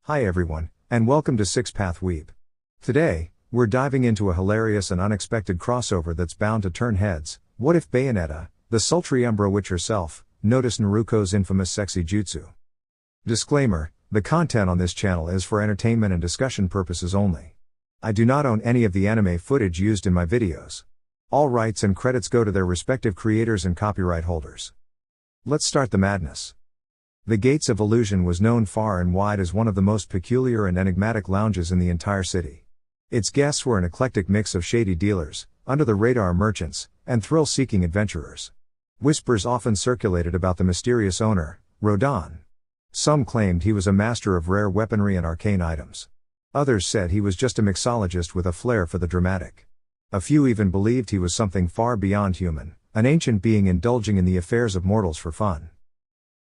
Hi everyone, and welcome to Six Path Weeb. Today, we're diving into a hilarious and unexpected crossover that's bound to turn heads. What if Bayonetta, the sultry Umbra Witch herself, noticed Naruko's infamous sexy jutsu? Disclaimer: the content on this channel is for entertainment and discussion purposes only. I do not own any of the anime footage used in my videos. All rights and credits go to their respective creators and copyright holders. Let's start the madness. The Gates of Illusion was known far and wide as one of the most peculiar and enigmatic lounges in the entire city. Its guests were an eclectic mix of shady dealers, under-the-radar merchants, and thrill-seeking adventurers. Whispers often circulated about the mysterious owner, Rodan. Some claimed he was a master of rare weaponry and arcane items. Others said he was just a mixologist with a flair for the dramatic. A few even believed he was something far beyond human, an ancient being indulging in the affairs of mortals for fun.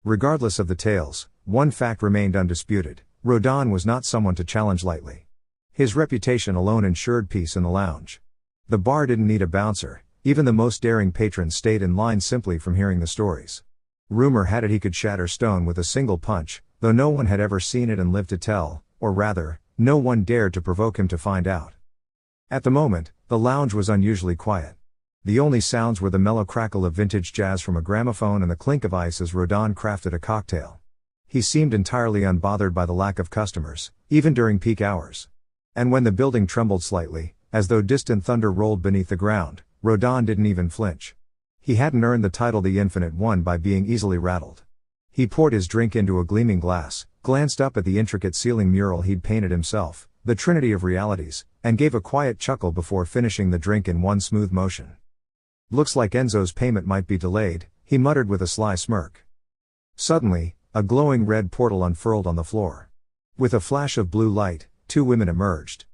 Regardless of the tales, one fact remained undisputed: Rodan was not someone to challenge lightly. His reputation alone ensured peace in the lounge. The bar didn't need a bouncer, even the most daring patrons stayed in line simply from hearing the stories. Rumor had it he could shatter stone with a single punch, though no one had ever seen it and lived to tell, or rather, no one dared to provoke him to find out. At the moment, the lounge was unusually quiet. The only sounds were the mellow crackle of vintage jazz from a gramophone and the clink of ice as Rodan crafted a cocktail. He seemed entirely unbothered by the lack of customers, even during peak hours. And when the building trembled slightly, as though distant thunder rolled beneath the ground, Rodan didn't even flinch. He hadn't earned the title the Infinite One by being easily rattled. He poured his drink into a gleaming glass, glanced up at the intricate ceiling mural he'd painted himself, the Trinity of Realities, and gave a quiet chuckle before finishing the drink in one smooth motion. "Looks like Enzo's payment might be delayed," he muttered with a sly smirk. Suddenly, a glowing red portal unfurled on the floor. With a flash of blue light, two women emerged.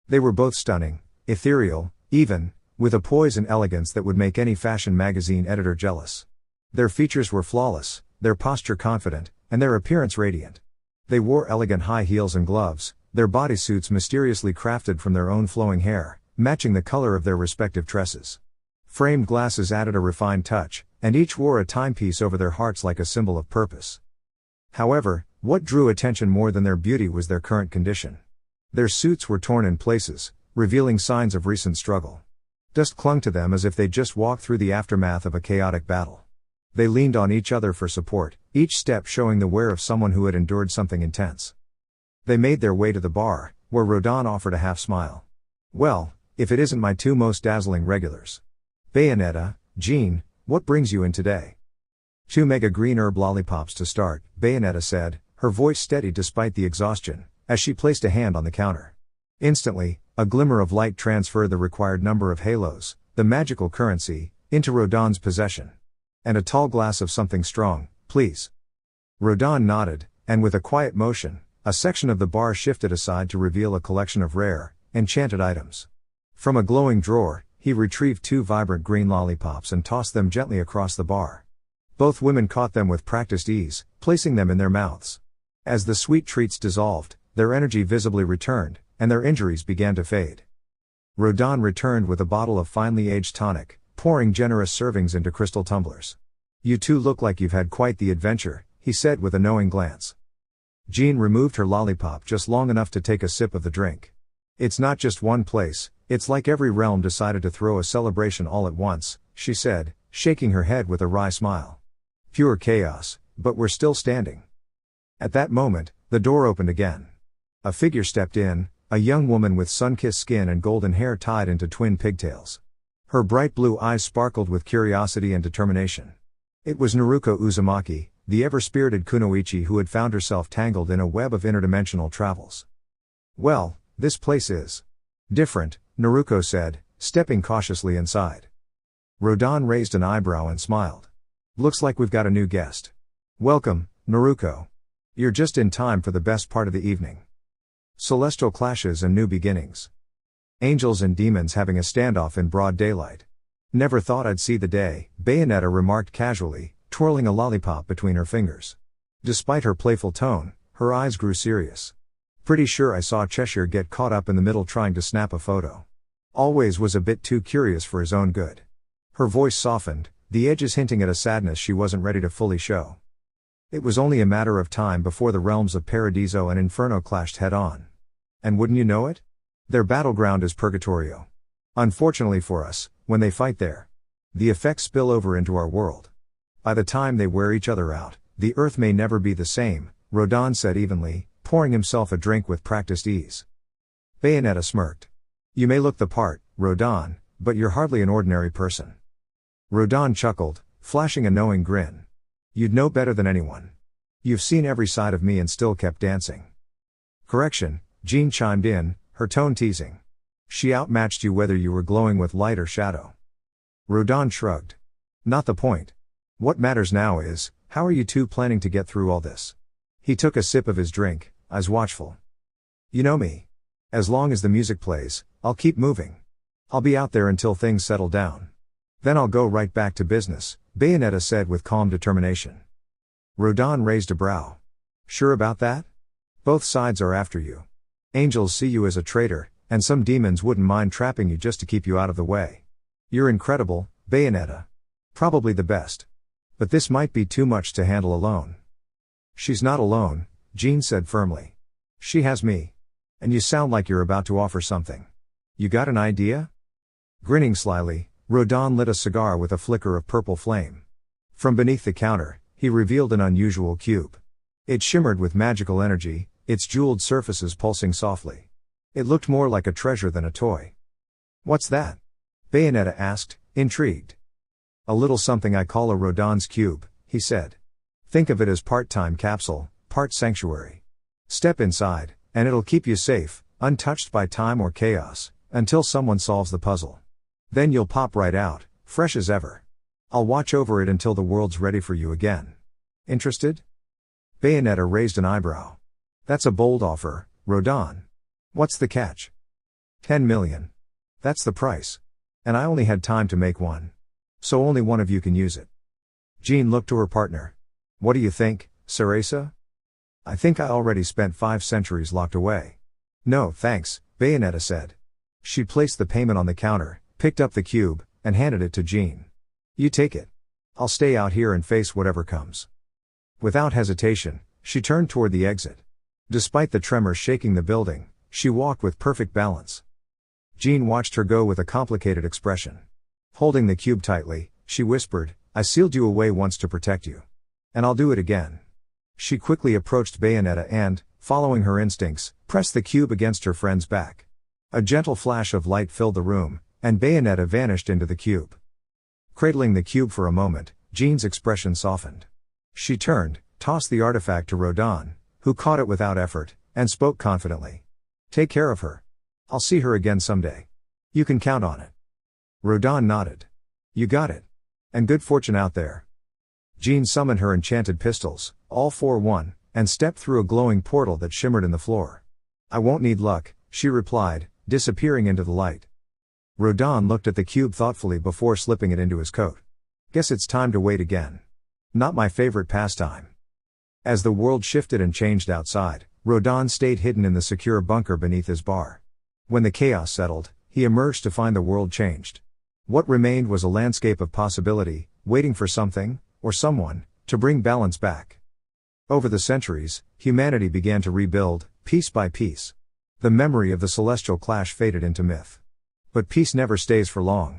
They were both stunning, ethereal, even, with a poise and elegance that would make any fashion magazine editor jealous. Their features were flawless, their posture confident, and their appearance radiant. They wore elegant high heels and gloves, their bodysuits mysteriously crafted from their own flowing hair, matching the color of their respective tresses. Framed glasses added a refined touch, and each wore a timepiece over their hearts like a symbol of purpose. However, what drew attention more than their beauty was their current condition. Their suits were torn in places, revealing signs of recent struggle. Dust clung to them as if they'd just walked through the aftermath of a chaotic battle. They leaned on each other for support, each step showing the wear of someone who had endured something intense. They made their way to the bar, where Rodan offered a half smile. "Well, if it isn't my two most dazzling regulars. Bayonetta, Jean, what brings you in today?" "Two mega green herb lollipops to start," Bayonetta said, her voice steady despite the exhaustion, as she placed a hand on the counter. Instantly, a glimmer of light transferred the required number of halos, the magical currency, into Rodan's possession. "And a tall glass of something strong, please." Rodan nodded, and with a quiet motion, a section of the bar shifted aside to reveal a collection of rare, enchanted items. From a glowing drawer, he retrieved two vibrant green lollipops and tossed them gently across the bar. Both women caught them with practiced ease, placing them in their mouths. As the sweet treats dissolved, their energy visibly returned, and their injuries began to fade. Rodan returned with a bottle of finely aged tonic, pouring generous servings into crystal tumblers. "You two look like you've had quite the adventure," he said with a knowing glance. Jean removed her lollipop just long enough to take a sip of the drink. "It's not just one place, it's like every realm decided to throw a celebration all at once," she said, shaking her head with a wry smile. "Pure chaos, but we're still standing." At that moment, the door opened again. A figure stepped in, a young woman with sun-kissed skin and golden hair tied into twin pigtails. Her bright blue eyes sparkled with curiosity and determination. It was Naruko Uzumaki, the ever-spirited kunoichi who had found herself tangled in a web of interdimensional travels. "Well, this place is different," Naruko said, stepping cautiously inside. Rodan raised an eyebrow and smiled. "Looks like we've got a new guest. Welcome, Naruko. You're just in time for the best part of the evening. Celestial clashes and new beginnings. Angels and demons having a standoff in broad daylight. Never thought I'd see the day," Bayonetta remarked casually, twirling a lollipop between her fingers. Despite her playful tone, her eyes grew serious. "Pretty sure I saw Cheshire get caught up in the middle trying to snap a photo. Always was a bit too curious for his own good." Her voice softened, the edges hinting at a sadness she wasn't ready to fully show. It was only a matter of time before the realms of Paradiso and Inferno clashed head-on. And wouldn't you know it? Their battleground is Purgatorio. Unfortunately for us, when they fight there, the effects spill over into our world. By the time they wear each other out, the earth may never be the same, Rodin said evenly, pouring himself a drink with practiced ease. Bayonetta smirked. You may look the part, Rodin, but you're hardly an ordinary person. Rodin chuckled, flashing a knowing grin. You'd know better than anyone. You've seen every side of me and still kept dancing. Correction, Jean chimed in, her tone teasing. She outmatched you whether you were glowing with light or shadow. Rodin shrugged. Not the point. What matters now is, how are you two planning to get through all this? He took a sip of his drink, eyes watchful. You know me. As long as the music plays, I'll keep moving. I'll be out there until things settle down. Then I'll go right back to business, Bayonetta said with calm determination. Rodin raised a brow. Sure about that? Both sides are after you. Angels see you as a traitor, and some demons wouldn't mind trapping you just to keep you out of the way. You're incredible, Bayonetta. Probably the best. But this might be too much to handle alone. She's not alone, Jean said firmly. She has me. And you sound like you're about to offer something. You got an idea? Grinning slyly, Rodin lit a cigar with a flicker of purple flame. From beneath the counter, he revealed an unusual cube. It shimmered with magical energy, its jeweled surfaces pulsing softly. It looked more like a treasure than a toy. What's that? Bayonetta asked, intrigued. A little something I call a Rodin's cube, he said. Think of it as part-time capsule, part sanctuary. Step inside, and it'll keep you safe, untouched by time or chaos, until someone solves the puzzle. Then you'll pop right out, fresh as ever. I'll watch over it until the world's ready for you again. Interested? Bayonetta raised an eyebrow. That's a bold offer, Rodin. What's the catch? 10 million. That's the price. And I only had time to make one. So only one of you can use it. Jean looked to her partner. What do you think, Ceresa? I think I already spent 5 centuries locked away. No, thanks, Bayonetta said. She placed the payment on the counter, picked up the cube, and handed it to Jean. You take it. I'll stay out here and face whatever comes. Without hesitation, she turned toward the exit. Despite the tremor shaking the building, she walked with perfect balance. Jean watched her go with a complicated expression. Holding the cube tightly, she whispered, I sealed you away once to protect you. And I'll do it again. She quickly approached Bayonetta and, following her instincts, pressed the cube against her friend's back. A gentle flash of light filled the room, and Bayonetta vanished into the cube. Cradling the cube for a moment, Jean's expression softened. She turned, tossed the artifact to Rodin, who caught it without effort, and spoke confidently. Take care of her. I'll see her again someday. You can count on it. Rodin nodded. You got it. And good fortune out there. Jean summoned her enchanted pistols, all for one, and stepped through a glowing portal that shimmered in the floor. I won't need luck, she replied, disappearing into the light. Rodin looked at the cube thoughtfully before slipping it into his coat. Guess it's time to wait again. Not my favorite pastime. As the world shifted and changed outside, Rodin stayed hidden in the secure bunker beneath his bar. When the chaos settled, he emerged to find the world changed. What remained was a landscape of possibility, waiting for something, or someone, to bring balance back. Over the centuries, humanity began to rebuild, piece by piece. The memory of the celestial clash faded into myth. But peace never stays for long.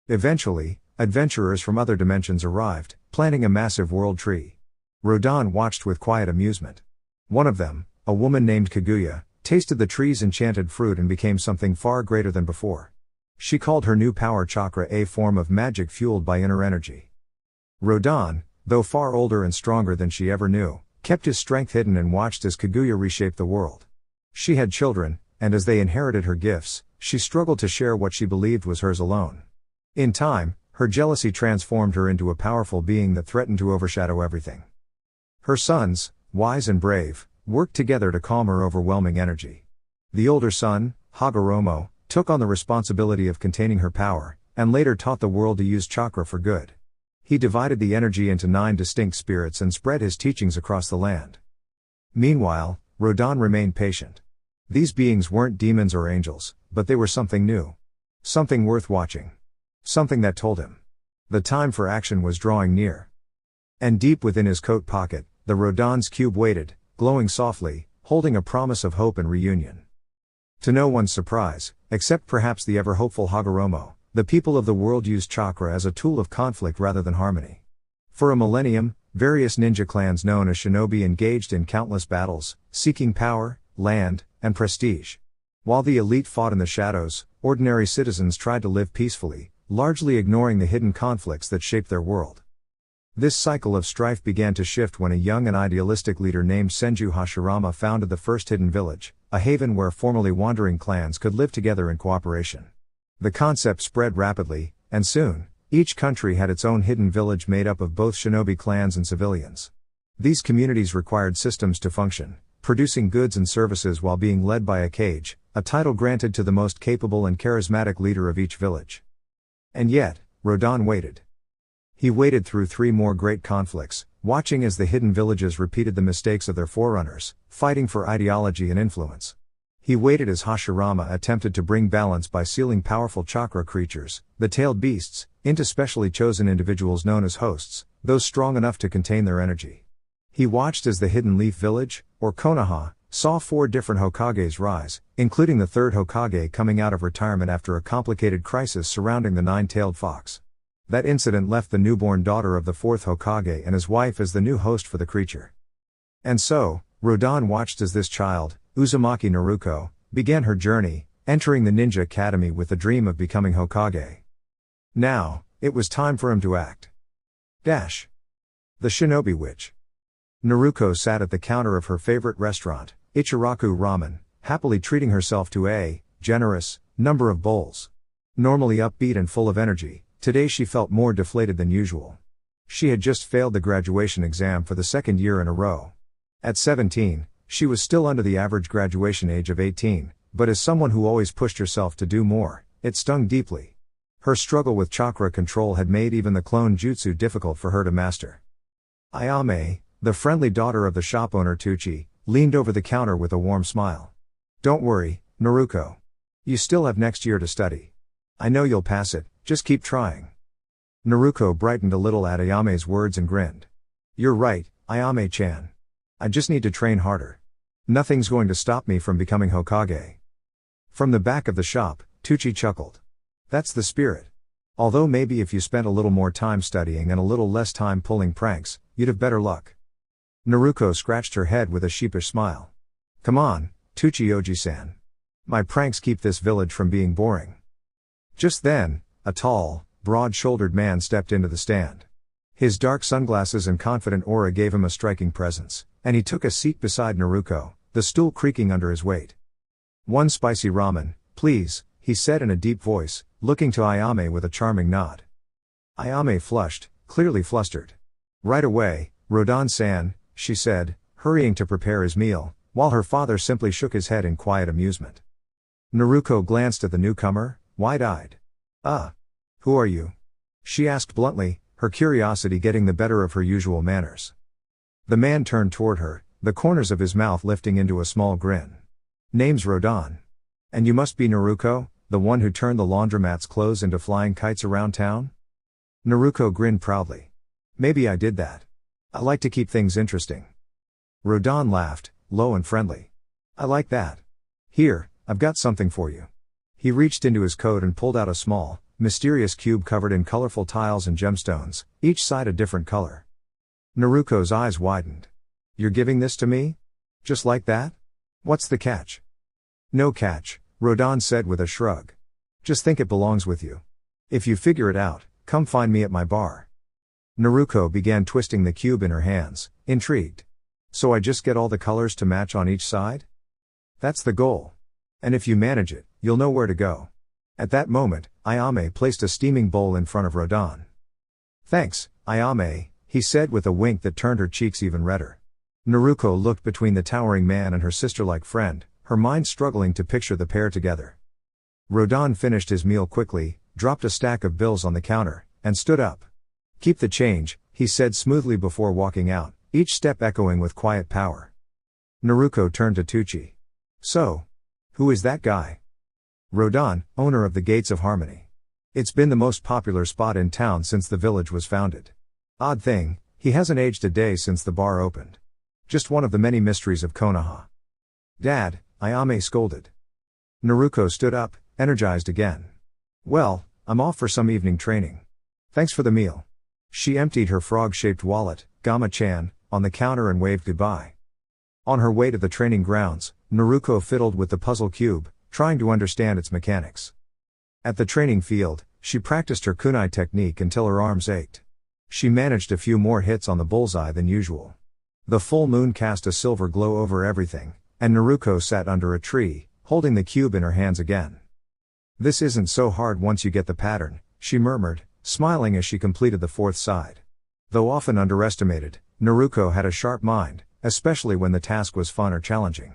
Eventually, adventurers from other dimensions arrived, planting a massive world tree. Rodin watched with quiet amusement. One of them, a woman named Kaguya, tasted the tree's enchanted fruit and became something far greater than before. She called her new power chakra a form of magic fueled by inner energy. Rodin, though far older and stronger than she ever knew, kept his strength hidden and watched as Kaguya reshaped the world. She had children, and as they inherited her gifts, she struggled to share what she believed was hers alone. In time, her jealousy transformed her into a powerful being that threatened to overshadow everything. Her sons, wise and brave, worked together to calm her overwhelming energy. The older son, Hagoromo, took on the responsibility of containing her power, and later taught the world to use chakra for good. He divided the energy into 9 distinct spirits and spread his teachings across the land. Meanwhile, Rodin remained patient. These beings weren't demons or angels, but they were something new. Something worth watching. Something that told him the time for action was drawing near. And deep within his coat pocket, the Rodan's cube waited, glowing softly, holding a promise of hope and reunion. To no one's surprise, except perhaps the ever-hopeful Hagoromo, the people of the world used chakra as a tool of conflict rather than harmony. For a millennium, various ninja clans known as shinobi engaged in countless battles, seeking power, land, and prestige. While the elite fought in the shadows, ordinary citizens tried to live peacefully, largely ignoring the hidden conflicts that shaped their world. This cycle of strife began to shift when a young and idealistic leader named Senju Hashirama founded the first hidden village, a haven where formerly wandering clans could live together in cooperation. The concept spread rapidly, and soon, each country had its own hidden village made up of both shinobi clans and civilians. These communities required systems to function, producing goods and services while being led by a kage, a title granted to the most capable and charismatic leader of each village. And yet, Rodan waited. He waited through 3 more great conflicts, watching as the hidden villages repeated the mistakes of their forerunners, fighting for ideology and influence. He waited as Hashirama attempted to bring balance by sealing powerful chakra creatures, the tailed beasts, into specially chosen individuals known as hosts, those strong enough to contain their energy. He watched as the Hidden Leaf Village, or Konoha, saw 4 different Hokages rise, including the 3rd Hokage coming out of retirement after a complicated crisis surrounding the 9-tailed fox. That incident left the newborn daughter of the 4th Hokage and his wife as the new host for the creature. And so, Rodan watched as this child, Uzumaki Naruko, began her journey, entering the ninja academy with the dream of becoming Hokage. Now, it was time for him to act. The Shinobi Witch. Naruko sat at the counter of her favorite restaurant, Ichiraku Ramen, happily treating herself to a generous number of bowls. Normally upbeat and full of energy, today she felt more deflated than usual. She had just failed the graduation exam for the 2nd year in a row. At 17, she was still under the average graduation age of 18, but as someone who always pushed herself to do more, it stung deeply. Her struggle with chakra control had made even the clone jutsu difficult for her to master. Ayame, the friendly daughter of the shop owner Tucci, leaned over the counter with a warm smile. "Don't worry, Naruko. You still have next year to study. I know you'll pass it, just keep trying." Naruko brightened a little at Ayame's words and grinned. "You're right, Ayame-chan. I just need to train harder. Nothing's going to stop me from becoming Hokage." From the back of the shop, Tucci chuckled. "That's the spirit. Although maybe if you spent a little more time studying and a little less time pulling pranks, you'd have better luck." Naruko scratched her head with a sheepish smile. "Come on, Tucci Oji-san. My pranks keep this village from being boring." Just then, a tall, broad-shouldered man stepped into the stand. His dark sunglasses and confident aura gave him a striking presence, and he took a seat beside Naruko, the stool creaking under his weight. "1 spicy ramen, please," he said in a deep voice, looking to Ayame with a charming nod. Ayame flushed, clearly flustered. "Right away, Rodan-san," she said, hurrying to prepare his meal, while her father simply shook his head in quiet amusement. Naruko glanced at the newcomer, wide-eyed. Who are you?" she asked bluntly, her curiosity getting the better of her usual manners. The man turned toward her, the corners of his mouth lifting into a small grin. "Name's Rodan. And you must be Naruko, the one who turned the laundromat's clothes into flying kites around town?" Naruko grinned proudly. "Maybe I did that. I like to keep things interesting." Rodan laughed, low and friendly. "I like that. Here, I've got something for you." He reached into his coat and pulled out a small, mysterious cube covered in colorful tiles and gemstones, each side a different color. Naruko's eyes widened. "You're giving this to me? Just like that? What's the catch?" "No catch," Rodan said with a shrug. "Just think it belongs with you. If you figure it out, come find me at my bar." Naruko began twisting the cube in her hands, intrigued. "So I just get all the colors to match on each side?" "That's the goal. And if you manage it, you'll know where to go." At that moment, Ayame placed a steaming bowl in front of Rodan. "Thanks, Ayame," he said with a wink that turned her cheeks even redder. Naruko looked between the towering man and her sister-like friend, her mind struggling to picture the pair together. Rodan finished his meal quickly, dropped a stack of bills on the counter, and stood up. "Keep the change," he said smoothly before walking out, each step echoing with quiet power. Naruko turned to Tucci. "So, who is that guy?" "Rodan, owner of the Gates of Harmony. It's been the most popular spot in town since the village was founded. Odd thing, He hasn't aged a day since the bar opened. Just one of the many mysteries of Konoha. Dad, Ayame scolded. Naruko stood up, energized again. Well, I'm off for some evening training. Thanks for the meal. She emptied her frog-shaped wallet, Gama-chan, on the counter and waved goodbye. On her way to the training grounds, Naruko fiddled with the puzzle cube, trying to understand its mechanics. At the training field, she practiced her kunai technique until her arms ached. She managed a few more hits on the bullseye than usual. The full moon cast a silver glow over everything, and Naruko sat under a tree, holding the cube in her hands again. This isn't so hard once you get the pattern, she murmured, smiling as she completed the fourth side. Though often underestimated, Naruko had a sharp mind, especially when the task was fun or challenging.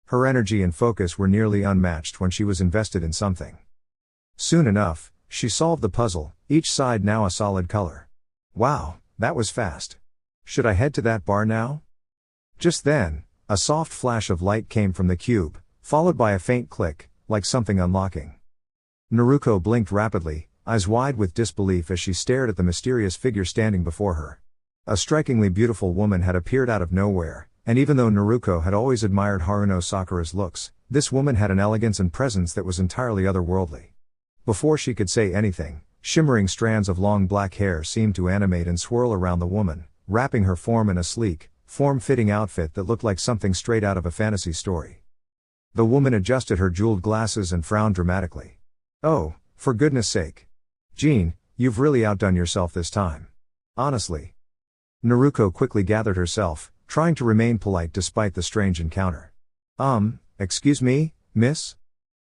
Her energy and focus were nearly unmatched when she was invested in something. Soon enough, she solved the puzzle, each side now a solid color. Wow, that was fast. Should I head to that bar now? Just then, a soft flash of light came from the cube, followed by a faint click, like something unlocking. Naruko blinked rapidly, eyes wide with disbelief as she stared at the mysterious figure standing before her. A strikingly beautiful woman had appeared out of nowhere, and even though Naruko had always admired Haruno Sakura's looks, this woman had an elegance and presence that was entirely otherworldly. Before she could say anything, shimmering strands of long black hair seemed to animate and swirl around the woman, wrapping her form in a sleek, form-fitting outfit that looked like something straight out of a fantasy story. The woman adjusted her jeweled glasses and frowned dramatically. Oh, for goodness sake. Jean, you've really outdone yourself this time. Honestly. Naruko quickly gathered herself, trying to remain polite despite the strange encounter. Excuse me, miss?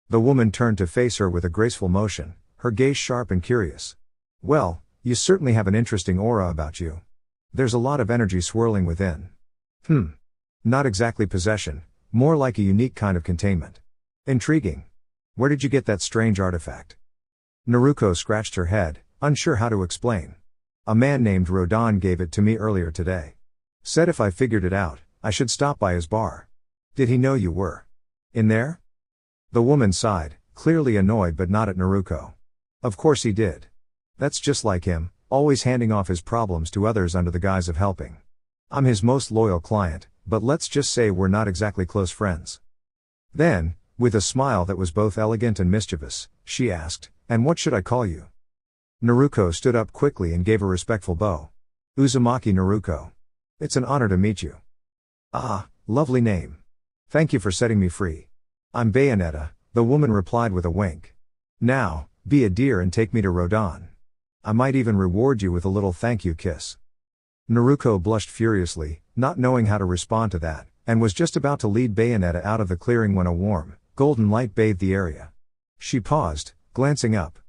The woman turned to face her with a graceful motion, her gaze sharp and curious. Well, you certainly have an interesting aura about you. There's a lot of energy swirling within. Not exactly possession, more like a unique kind of containment. Intriguing. Where did you get that strange artifact? Naruko scratched her head, unsure how to explain. A man named Rodan gave it to me earlier today. Said if I figured it out, I should stop by his bar. Did he know you were in there? The woman sighed, clearly annoyed but not at Naruko. Of course he did. That's just like him, always handing off his problems to others under the guise of helping. I'm his most loyal client, but let's just say we're not exactly close friends. Then, with a smile that was both elegant and mischievous, she asked, and what should I call you? Naruko stood up quickly and gave a respectful bow. Uzumaki Naruko. It's an honor to meet you. Ah, lovely name. Thank you for setting me free. I'm Bayonetta, the woman replied with a wink. Now, be a dear and take me to Rodan. I might even reward you with a little thank you kiss. Naruko blushed furiously, not knowing how to respond to that, and was just about to lead Bayonetta out of the clearing when a warm, golden light bathed the area. She paused, glancing up.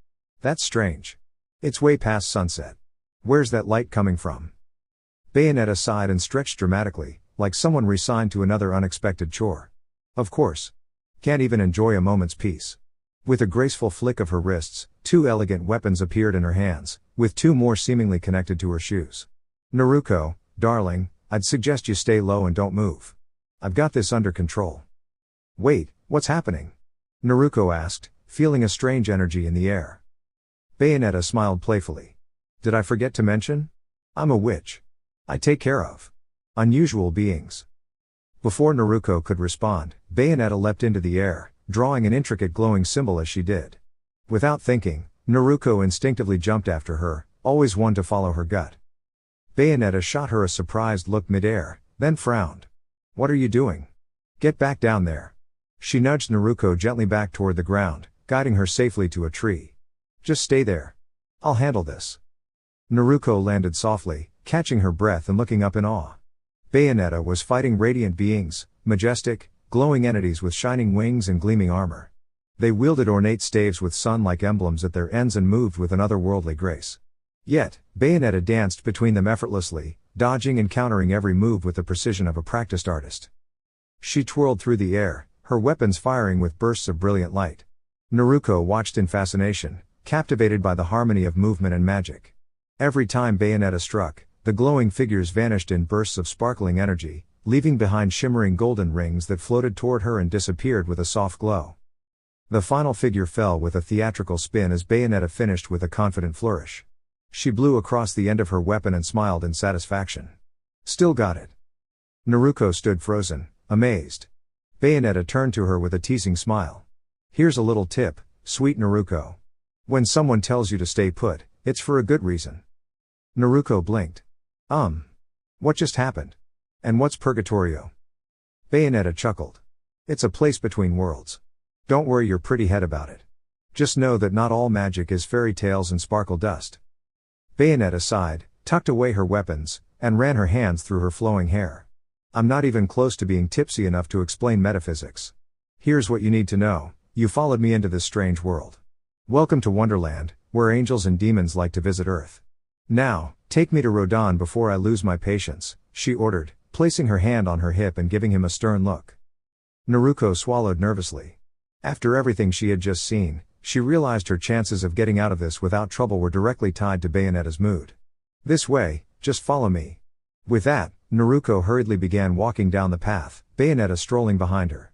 That's strange. It's way past sunset. Where's that light coming from? Bayonetta sighed and stretched dramatically, like someone resigned to another unexpected chore. Of course. Can't even enjoy a moment's peace. With a graceful flick of her wrists, 2 elegant weapons appeared in her hands, with 2 more seemingly connected to her shoes. Naruko, darling, I'd suggest you stay low and don't move. I've got this under control. Wait, what's happening? Naruko asked, feeling a strange energy in the air. Bayonetta smiled playfully. Did I forget to mention? I'm a witch. I take care of unusual beings. Before Naruko could respond, Bayonetta leapt into the air, drawing an intricate glowing symbol as she did. Without thinking, Naruko instinctively jumped after her, always one to follow her gut. Bayonetta shot her a surprised look mid-air, then frowned. What are you doing? Get back down there. She nudged Naruko gently back toward the ground, guiding her safely to a tree. Just stay there. I'll handle this. Naruko landed softly, catching her breath and looking up in awe. Bayonetta was fighting radiant beings, majestic, glowing entities with shining wings and gleaming armor. They wielded ornate staves with sun-like emblems at their ends and moved with an otherworldly grace. Yet, Bayonetta danced between them effortlessly, dodging and countering every move with the precision of a practiced artist. She twirled through the air, her weapons firing with bursts of brilliant light. Naruko watched in fascination, captivated by the harmony of movement and magic. Every time Bayonetta struck, the glowing figures vanished in bursts of sparkling energy, leaving behind shimmering golden rings that floated toward her and disappeared with a soft glow. The final figure fell with a theatrical spin as Bayonetta finished with a confident flourish. She blew across the end of her weapon and smiled in satisfaction. Still got it. Naruko stood frozen, amazed. Bayonetta turned to her with a teasing smile. Here's a little tip, sweet Naruko. When someone tells you to stay put, it's for a good reason. Naruko blinked. What just happened? And what's Purgatorio? Bayonetta chuckled. It's a place between worlds. Don't worry your pretty head about it. Just know that not all magic is fairy tales and sparkle dust. Bayonetta sighed, tucked away her weapons, and ran her hands through her flowing hair. I'm not even close to being tipsy enough to explain metaphysics. Here's what you need to know, you followed me into this strange world. Welcome to Wonderland, where angels and demons like to visit Earth. Now, take me to Rodan before I lose my patience, she ordered, placing her hand on her hip and giving him a stern look. Naruko swallowed nervously. After everything she had just seen, she realized her chances of getting out of this without trouble were directly tied to Bayonetta's mood. This way, just follow me. With that, Naruko hurriedly began walking down the path, Bayonetta strolling behind her.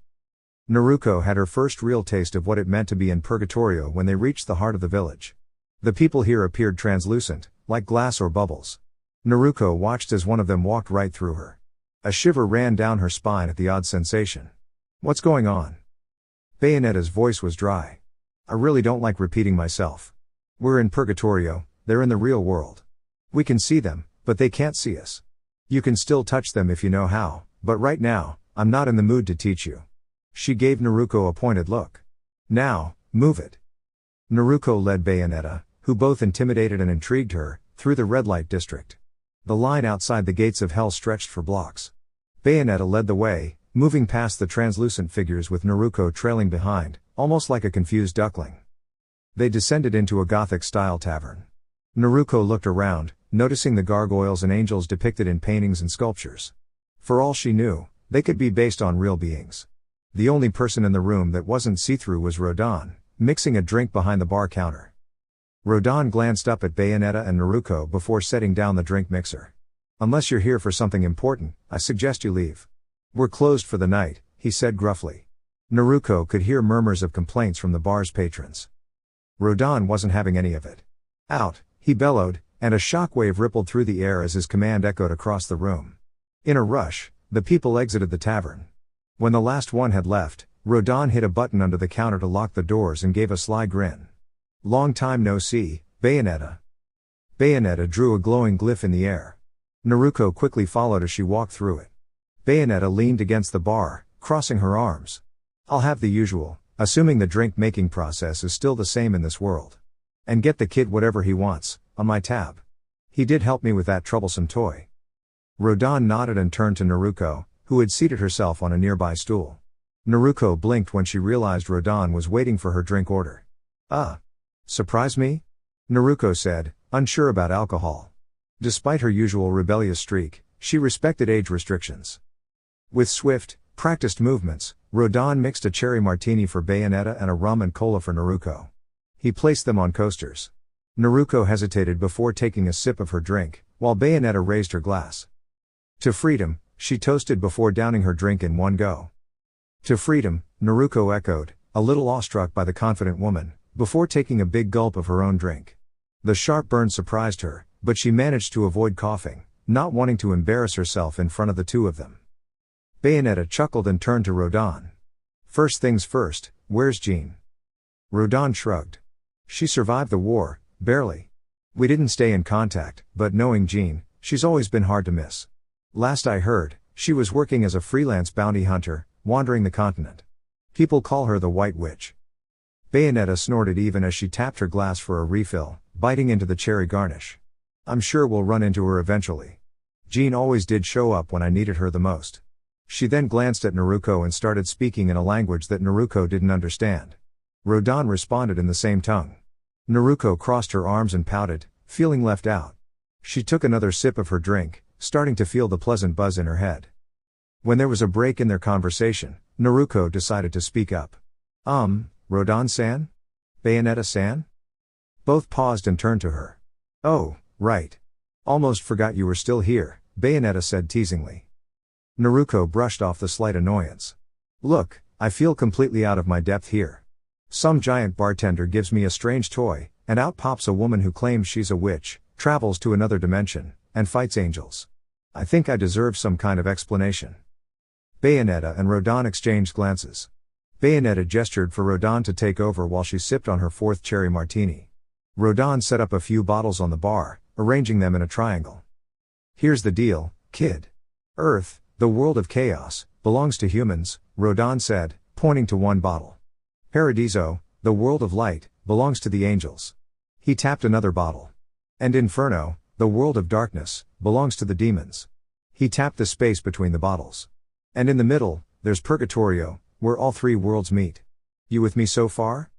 Naruko had her first real taste of what it meant to be in Purgatorio when they reached the heart of the village. The people here appeared translucent, like glass or bubbles. Naruko watched as one of them walked right through her. A shiver ran down her spine at the odd sensation. What's going on? Bayonetta's voice was dry. I really don't like repeating myself. We're in Purgatorio, they're in the real world. We can see them, but they can't see us. You can still touch them if you know how, but right now, I'm not in the mood to teach you. She gave Naruko a pointed look. Now, move it. Naruko led Bayonetta, who both intimidated and intrigued her, through the red light district. The line outside the gates of hell stretched for blocks. Bayonetta led the way, moving past the translucent figures with Naruko trailing behind, almost like a confused duckling. They descended into a Gothic-style tavern. Naruko looked around, noticing the gargoyles and angels depicted in paintings and sculptures. For all she knew, they could be based on real beings. The only person in the room that wasn't see-through was Rodan, mixing a drink behind the bar counter. Rodan glanced up at Bayonetta and Naruko before setting down the drink mixer. Unless you're here for something important, I suggest you leave. We're closed for the night, he said gruffly. Naruko could hear murmurs of complaints from the bar's patrons. Rodan wasn't having any of it. Out, he bellowed, and a shockwave rippled through the air as his command echoed across the room. In a rush, the people exited the tavern. When the last one had left, Rodan hit a button under the counter to lock the doors and gave a sly grin. Long time no see, Bayonetta. Bayonetta drew a glowing glyph in the air. Naruko quickly followed as she walked through it. Bayonetta leaned against the bar, crossing her arms. I'll have the usual, assuming the drink-making process is still the same in this world. And get the kid whatever he wants, on my tab. He did help me with that troublesome toy. Rodan nodded and turned to Naruko, who had seated herself on a nearby stool. Naruko blinked when she realized Rodan was waiting for her drink order. Surprise me? Naruko said, unsure about alcohol. Despite her usual rebellious streak, she respected age restrictions. With swift, practiced movements, Rodan mixed a cherry martini for Bayonetta and a rum and cola for Naruko. He placed them on coasters. Naruko hesitated before taking a sip of her drink, while Bayonetta raised her glass. To freedom, she toasted before downing her drink in one go. To freedom, Naruko echoed, a little awestruck by the confident woman, before taking a big gulp of her own drink. The sharp burn surprised her, but she managed to avoid coughing, not wanting to embarrass herself in front of the two of them. Bayonetta chuckled and turned to Rodan. First things first, where's Jean? Rodan shrugged. She survived the war, barely. We didn't stay in contact, but knowing Jean, she's always been hard to miss. Last I heard, she was working as a freelance bounty hunter, wandering the continent. People call her the White Witch. Bayonetta snorted even as she tapped her glass for a refill, biting into the cherry garnish. I'm sure we'll run into her eventually. Jean always did show up when I needed her the most. She then glanced at Naruko and started speaking in a language that Naruko didn't understand. Rodan responded in the same tongue. Naruko crossed her arms and pouted, feeling left out. She took another sip of her drink, starting to feel the pleasant buzz in her head. When there was a break in their conversation, Naruko decided to speak up. Rodan-san? Bayonetta-san? Both paused and turned to her. Oh, right. Almost forgot you were still here, Bayonetta said teasingly. Naruko brushed off the slight annoyance. Look, I feel completely out of my depth here. Some giant bartender gives me a strange toy, and out pops a woman who claims she's a witch, travels to another dimension, and fights angels. I think I deserve some kind of explanation. Bayonetta and Rodan exchanged glances. Bayonetta gestured for Rodan to take over while she sipped on her fourth cherry martini. Rodan set up a few bottles on the bar, arranging them in a triangle. Here's the deal, kid. Earth, the world of chaos, belongs to humans, Rodan said, pointing to one bottle. Paradiso, the world of light, belongs to the angels. He tapped another bottle. And Inferno, the world of darkness, belongs to the demons. He tapped the space between the bottles. And in the middle, there's Purgatorio, where all three worlds meet. You with me so far?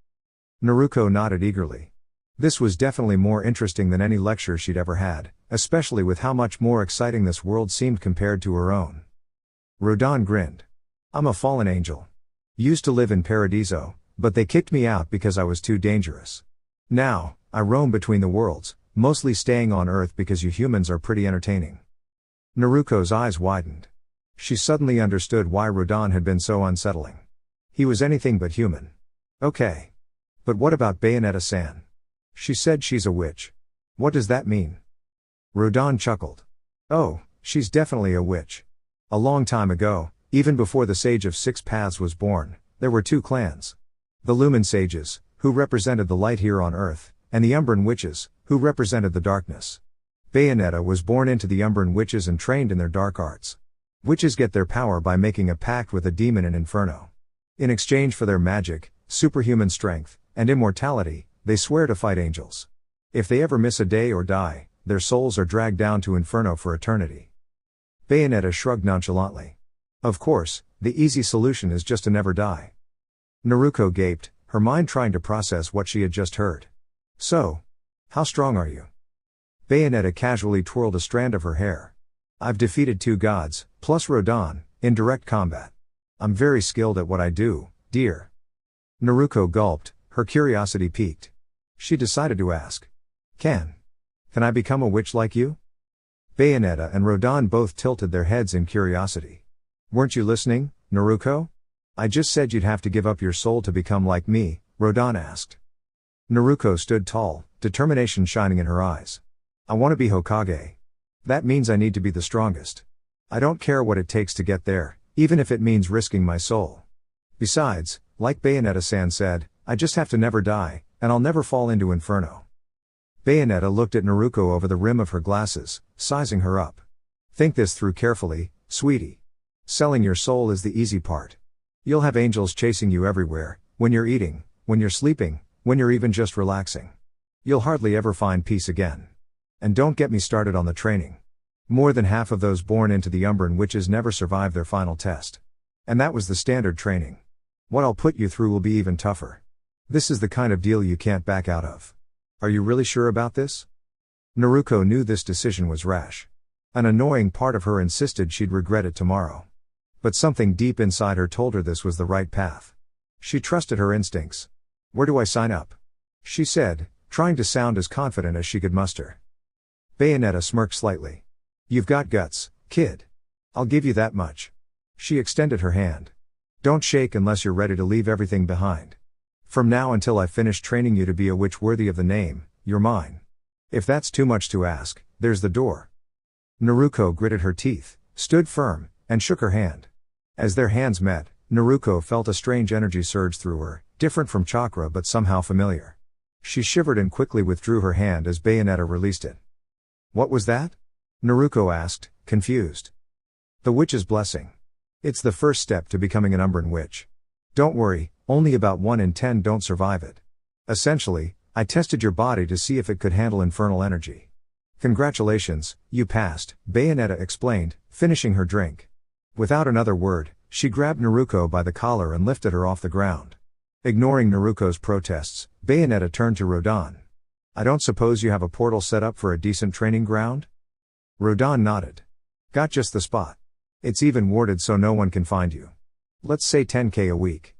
Naruko nodded eagerly. This was definitely more interesting than any lecture she'd ever had, especially with how much more exciting this world seemed compared to her own. Rodan grinned. I'm a fallen angel. Used to live in Paradiso, but they kicked me out because I was too dangerous. Now, I roam between the worlds, mostly staying on Earth because you humans are pretty entertaining. Naruko's eyes widened. She suddenly understood why Rodan had been so unsettling. He was anything but human. Okay. But what about Bayonetta-san? She said she's a witch. What does that mean? Rodan chuckled. Oh, she's definitely a witch. A long time ago, even before the Sage of Six Paths was born, there were two clans. The Lumen Sages, who represented the light here on Earth, and the Umbran Witches, who represented the darkness. Bayonetta was born into the Umbran Witches and trained in their dark arts. Witches get their power by making a pact with a demon in Inferno. In exchange for their magic, superhuman strength, and immortality, they swear to fight angels. If they ever miss a day or die, their souls are dragged down to Inferno for eternity. Bayonetta shrugged nonchalantly. Of course, the easy solution is just to never die. Naruko gaped, her mind trying to process what she had just heard. So, how strong are you? Bayonetta casually twirled a strand of her hair. I've defeated 2 gods, plus Rodan, in direct combat. I'm very skilled at what I do, dear. Naruko gulped, her curiosity piqued. She decided to ask. Can I become a witch like you? Bayonetta and Rodan both tilted their heads in curiosity. Weren't you listening, Naruko? I just said you'd have to give up your soul to become like me, Rodan asked. Naruko stood tall, determination shining in her eyes. I want to be Hokage. That means I need to be the strongest. I don't care what it takes to get there, even if it means risking my soul. Besides, like Bayonetta-san said, I just have to never die, and I'll never fall into Inferno. Bayonetta looked at Naruko over the rim of her glasses, sizing her up. Think this through carefully, sweetie. Selling your soul is the easy part. You'll have angels chasing you everywhere, when you're eating, when you're sleeping, when you're even just relaxing. You'll hardly ever find peace again. And don't get me started on the training. More than half of those born into the Umbran Witches never survive their final test. And that was the standard training. What I'll put you through will be even tougher. This is the kind of deal you can't back out of. Are you really sure about this? Naruko knew this decision was rash. An annoying part of her insisted she'd regret it tomorrow. But something deep inside her told her this was the right path. She trusted her instincts. Where do I sign up? She said, trying to sound as confident as she could muster. Bayonetta smirked slightly. You've got guts, kid. I'll give you that much. She extended her hand. Don't shake unless you're ready to leave everything behind. From now until I finish training you to be a witch worthy of the name, you're mine. If that's too much to ask, there's the door. Naruko gritted her teeth, stood firm, and shook her hand. As their hands met, Naruko felt a strange energy surge through her, different from chakra but somehow familiar. She shivered and quickly withdrew her hand as Bayonetta released it. What was that? Naruko asked, confused. The witch's blessing. It's the first step to becoming an Umbran witch. Don't worry, only about 1 in 10 don't survive it. Essentially, I tested your body to see if it could handle infernal energy. Congratulations, you passed, Bayonetta explained, finishing her drink. Without another word, she grabbed Naruko by the collar and lifted her off the ground. Ignoring Naruko's protests, Bayonetta turned to Rodan. I don't suppose you have a portal set up for a decent training ground? Rodan nodded. Got just the spot. It's even warded so no one can find you. Let's say 10k a week.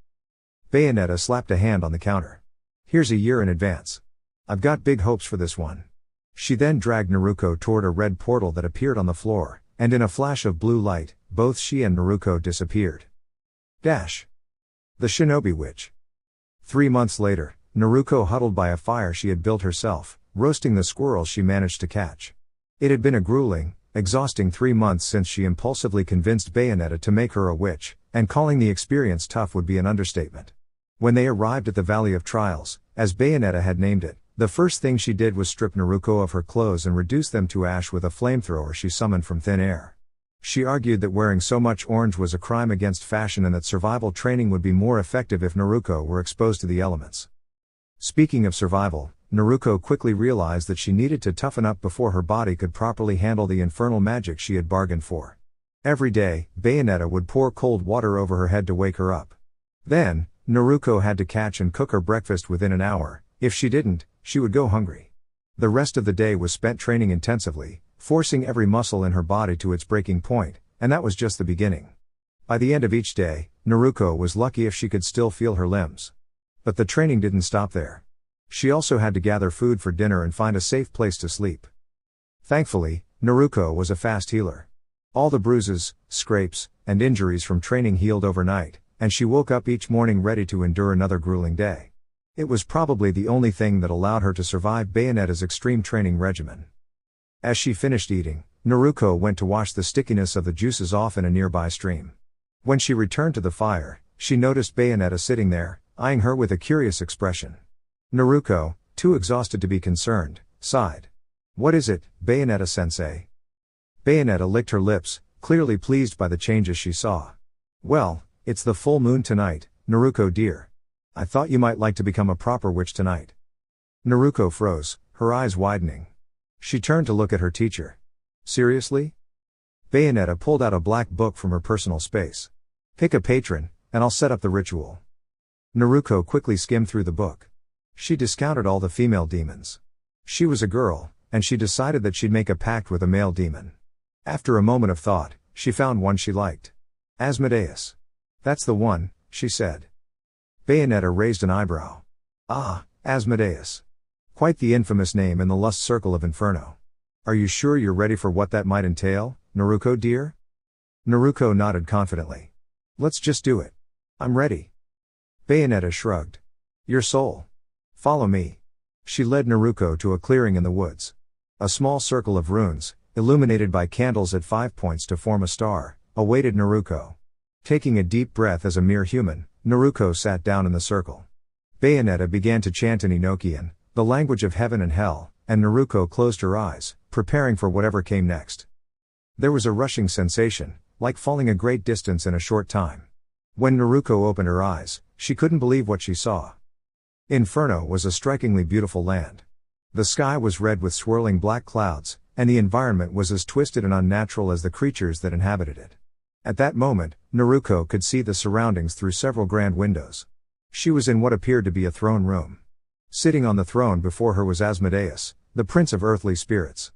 Bayonetta slapped a hand on the counter. Here's a year in advance. I've got big hopes for this one. She then dragged Naruko toward a red portal that appeared on the floor, and in a flash of blue light, both she and Naruko disappeared. Dash. The Shinobi Witch. 3 months later, Naruko huddled by a fire she had built herself, roasting the squirrels she managed to catch. It had been a grueling, exhausting 3 months since she impulsively convinced Bayonetta to make her a witch, and calling the experience tough would be an understatement. When they arrived at the Valley of Trials, as Bayonetta had named it, the first thing she did was strip Naruko of her clothes and reduce them to ash with a flamethrower she summoned from thin air. She argued that wearing so much orange was a crime against fashion and that survival training would be more effective if Naruko were exposed to the elements. Speaking of survival, Naruko quickly realized that she needed to toughen up before her body could properly handle the infernal magic she had bargained for. Every day, Bayonetta would pour cold water over her head to wake her up. Then, Naruko had to catch and cook her breakfast within an hour. If she didn't, she would go hungry. The rest of the day was spent training intensively, forcing every muscle in her body to its breaking point, and that was just the beginning. By the end of each day, Naruko was lucky if she could still feel her limbs. But the training didn't stop there. She also had to gather food for dinner and find a safe place to sleep. Thankfully, Naruko was a fast healer. All the bruises, scrapes, and injuries from training healed overnight, and she woke up each morning ready to endure another grueling day. It was probably the only thing that allowed her to survive Bayonetta's extreme training regimen. As she finished eating, Naruko went to wash the stickiness of the juices off in a nearby stream. When she returned to the fire, she noticed Bayonetta sitting there, eyeing her with a curious expression. Naruko, too exhausted to be concerned, sighed. "What is it, Bayonetta-sensei?" Bayonetta licked her lips, clearly pleased by the changes she saw. "Well, it's the full moon tonight, Naruko dear. I thought you might like to become a proper witch tonight." Naruko froze, her eyes widening. She turned to look at her teacher. "Seriously?" Bayonetta pulled out a black book from her personal space. "Pick a patron, and I'll set up the ritual." Naruko quickly skimmed through the book. She discounted all the female demons. She was a girl, and she decided that she'd make a pact with a male demon. After a moment of thought, she found one she liked. Asmodeus. "That's the one," she said. Bayonetta raised an eyebrow. "Ah, Asmodeus. Quite the infamous name in the lust circle of Inferno. Are you sure you're ready for what that might entail, Naruko dear?" Naruko nodded confidently. "Let's just do it. I'm ready." Bayonetta shrugged. "Your soul. Follow me." She led Naruko to a clearing in the woods. A small circle of runes, illuminated by candles at 5 points to form a star, awaited Naruko. Taking a deep breath as a mere human, Naruko sat down in the circle. Bayonetta began to chant in Enochian, the language of heaven and hell, and Naruko closed her eyes, preparing for whatever came next. There was a rushing sensation, like falling a great distance in a short time. When Naruko opened her eyes, she couldn't believe what she saw. Inferno was a strikingly beautiful land. The sky was red with swirling black clouds, and the environment was as twisted and unnatural as the creatures that inhabited it. At that moment, Naruko could see the surroundings through several grand windows. She was in what appeared to be a throne room. Sitting on the throne before her was Asmodeus, the prince of earthly spirits.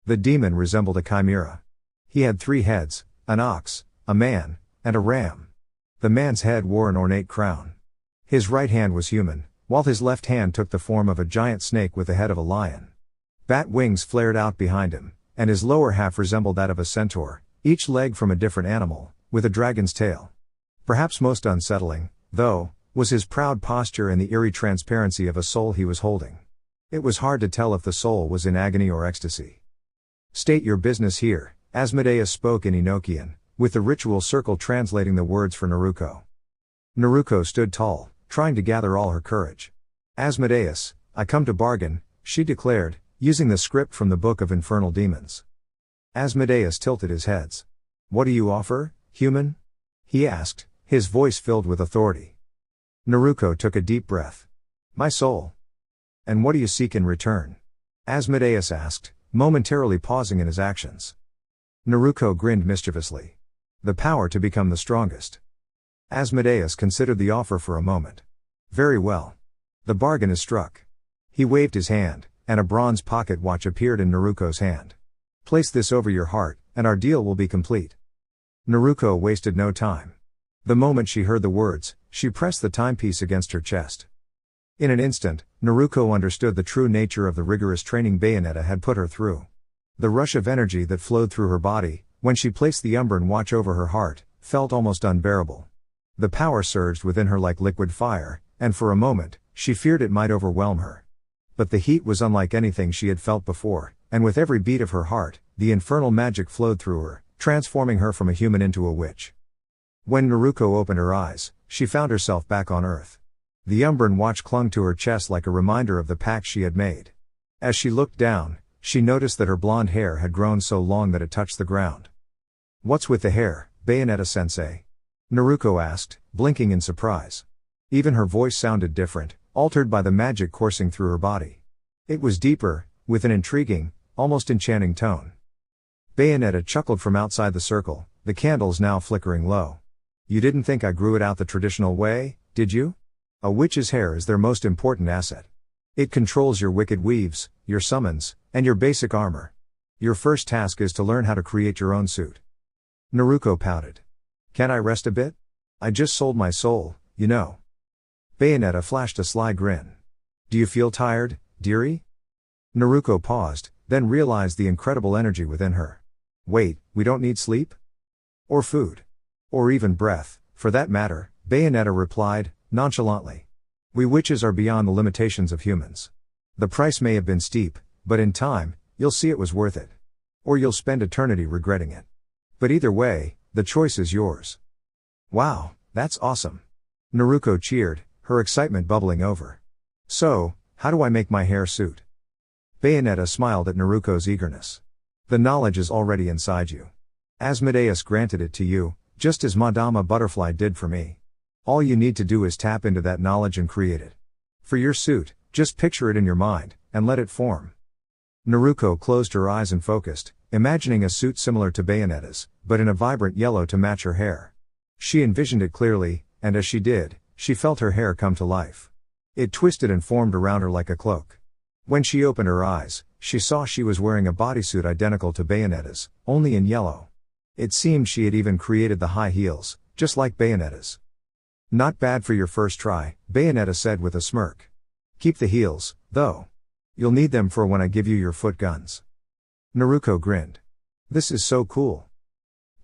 The demon resembled a chimera. He had 3 heads, an ox, a man, and a ram. The man's head wore an ornate crown. His right hand was human, while his left hand took the form of a giant snake with the head of a lion. Bat wings flared out behind him, and his lower half resembled that of a centaur, each leg from a different animal, with a dragon's tail. Perhaps most unsettling, though, was his proud posture and the eerie transparency of a soul he was holding. It was hard to tell if the soul was in agony or ecstasy. "State your business here," Asmodeus spoke in Enochian, with the ritual circle translating the words for Naruko. Naruko stood tall, trying to gather all her courage. "Asmodeus, I come to bargain," she declared, using the script from the Book of Infernal Demons. Asmodeus tilted his heads. "What do you offer, human?" he asked, his voice filled with authority. Naruko took a deep breath. "My soul." "And what do you seek in return?" Asmodeus asked, momentarily pausing in his actions. Naruko grinned mischievously. "The power to become the strongest." Asmodeus considered the offer for a moment. "Very well. The bargain is struck." He waved his hand, and a bronze pocket watch appeared in Naruko's hand. "Place this over your heart, and our deal will be complete." Naruko wasted no time. The moment she heard the words, she pressed the timepiece against her chest. In an instant, Naruko understood the true nature of the rigorous training Bayonetta had put her through. The rush of energy that flowed through her body, when she placed the Umbran watch over her heart, felt almost unbearable. The power surged within her like liquid fire, and for a moment, she feared it might overwhelm her. But the heat was unlike anything she had felt before, and with every beat of her heart, the infernal magic flowed through her, transforming her from a human into a witch. When Naruko opened her eyes, she found herself back on Earth. The Umbran watch clung to her chest like a reminder of the pact she had made. As she looked down, she noticed that her blonde hair had grown so long that it touched the ground. "What's with the hair, Bayonetta-sensei?" Naruko asked, blinking in surprise. Even her voice sounded different, altered by the magic coursing through her body. It was deeper, with an intriguing, almost enchanting tone. Bayonetta chuckled from outside the circle, the candles now flickering low. "You didn't think I grew it out the traditional way, did you? A witch's hair is their most important asset. It controls your wicked weaves, your summons, and your basic armor. Your first task is to learn how to create your own suit." Naruko pouted. "Can I rest a bit? I just sold my soul, you know." Bayonetta flashed a sly grin. "Do you feel tired, dearie?" Naruko paused, then realized the incredible energy within her. "Wait, we don't need sleep? Or food? Or even breath, for that matter," Bayonetta replied, nonchalantly. "We witches are beyond the limitations of humans. The price may have been steep, but in time, you'll see it was worth it. Or you'll spend eternity regretting it. But either way, the choice is yours." "Wow, that's awesome!" Naruko cheered, her excitement bubbling over. "So, how do I make my hair suit?" Bayonetta smiled at Naruko's eagerness. "The knowledge is already inside you. Asmodeus granted it to you, just as Madama Butterfly did for me. All you need to do is tap into that knowledge and create it. For your suit, just picture it in your mind, and let it form." Naruko closed her eyes and focused, imagining a suit similar to Bayonetta's, but in a vibrant yellow to match her hair. She envisioned it clearly, and as she did, she felt her hair come to life. It twisted and formed around her like a cloak. When she opened her eyes, she saw she was wearing a bodysuit identical to Bayonetta's, only in yellow. It seemed she had even created the high heels, just like Bayonetta's. "Not bad for your first try," Bayonetta said with a smirk. "Keep the heels, though. You'll need them for when I give you your foot guns." Naruko grinned. "This is so cool."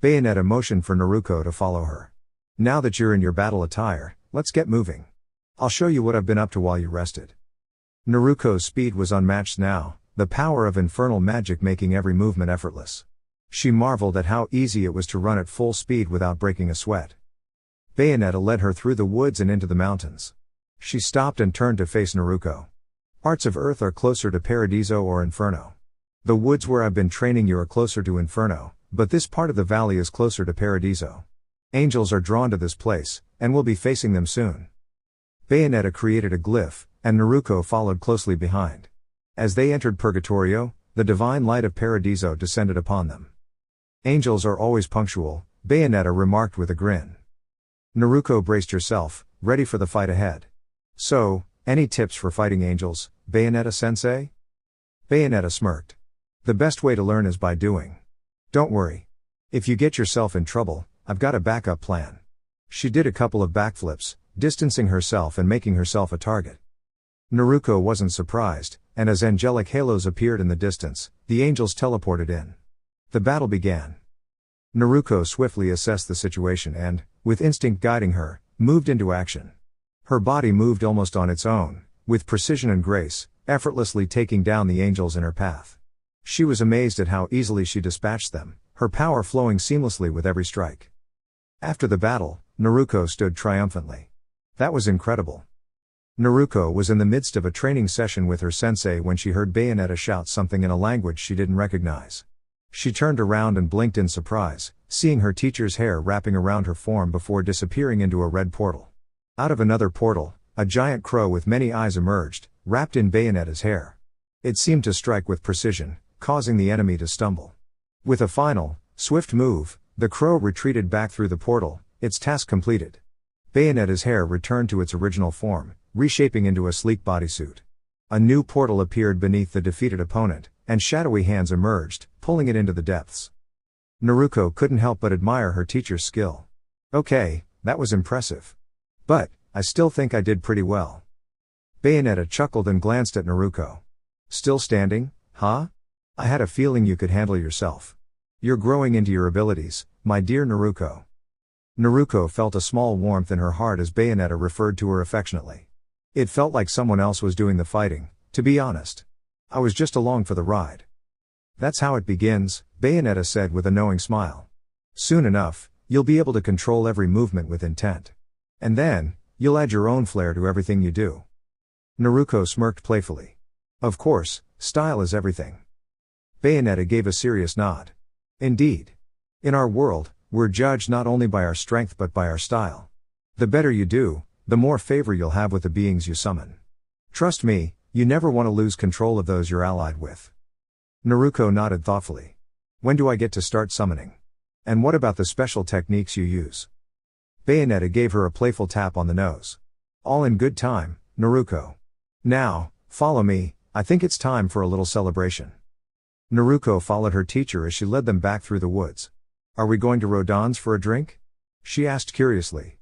Bayonetta motioned for Naruko to follow her. "Now that you're in your battle attire, let's get moving. I'll show you what I've been up to while you rested." Naruko's speed was unmatched now, the power of infernal magic making every movement effortless. She marveled at how easy it was to run at full speed without breaking a sweat. Bayonetta led her through the woods and into the mountains. She stopped and turned to face Naruko. "Parts of Earth are closer to Paradiso or Inferno. The woods where I've been training you are closer to Inferno, but this part of the valley is closer to Paradiso. Angels are drawn to this place, and we'll be facing them soon." Bayonetta created a glyph, and Naruko followed closely behind. As they entered Purgatorio, the divine light of Paradiso descended upon them. "Angels are always punctual," Bayonetta remarked with a grin. Naruko braced herself, ready for the fight ahead. "So, any tips for fighting angels, Bayonetta-sensei?" Bayonetta smirked. "The best way to learn is by doing. Don't worry. If you get yourself in trouble, I've got a backup plan." She did a couple of backflips, distancing herself and making herself a target. Naruko wasn't surprised, and as angelic halos appeared in the distance, the angels teleported in. The battle began. Naruko swiftly assessed the situation and, with instinct guiding her, moved into action. Her body moved almost on its own, with precision and grace, effortlessly taking down the angels in her path. She was amazed at how easily she dispatched them, her power flowing seamlessly with every strike. After the battle, Naruko stood triumphantly. "That was incredible." Naruko was in the midst of a training session with her sensei when she heard Bayonetta shout something in a language she didn't recognize. She turned around and blinked in surprise, seeing her teacher's hair wrapping around her form before disappearing into a red portal. Out of another portal, a giant crow with many eyes emerged, wrapped in Bayonetta's hair. It seemed to strike with precision, causing the enemy to stumble. With a final, swift move, the crow retreated back through the portal, its task completed. Bayonetta's hair returned to its original form, reshaping into a sleek bodysuit. A new portal appeared beneath the defeated opponent, and shadowy hands emerged, pulling it into the depths. Naruko couldn't help but admire her teacher's skill. "Okay, that was impressive. But, I still think I did pretty well." Bayonetta chuckled and glanced at Naruko. "Still standing, huh? I had a feeling you could handle yourself. You're growing into your abilities, my dear Naruko." Naruko felt a small warmth in her heart as Bayonetta referred to her affectionately. It felt like someone else was doing the fighting, to be honest. I was just along for the ride. That's how it begins, Bayonetta said with a knowing smile. Soon enough, you'll be able to control every movement with intent. And then, you'll add your own flair to everything you do. Naruko smirked playfully. Of course, style is everything. Bayonetta gave a serious nod. Indeed. In our world, we're judged not only by our strength but by our style. The better you do, the more favor you'll have with the beings you summon. Trust me, you never want to lose control of those you're allied with. Naruko nodded thoughtfully. When do I get to start summoning? And what about the special techniques you use? Bayonetta gave her a playful tap on the nose. All in good time, Naruko. Now, follow me, I think it's time for a little celebration. Naruko followed her teacher as she led them back through the woods. Are we going to Rodon's for a drink? She asked curiously.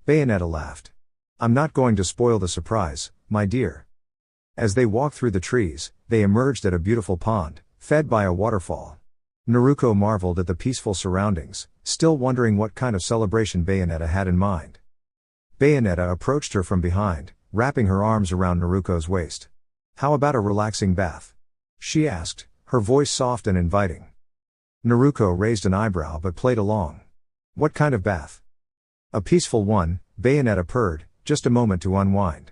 Bayonetta laughed. I'm not going to spoil the surprise, my dear. As they walked through the trees, they emerged at a beautiful pond, fed by a waterfall. Naruko marveled at the peaceful surroundings, still wondering what kind of celebration Bayonetta had in mind. Bayonetta approached her from behind, wrapping her arms around Naruko's waist. How about a relaxing bath? She asked, her voice soft and inviting. Naruko raised an eyebrow but played along. What kind of bath? A peaceful one, Bayonetta purred, just a moment to unwind.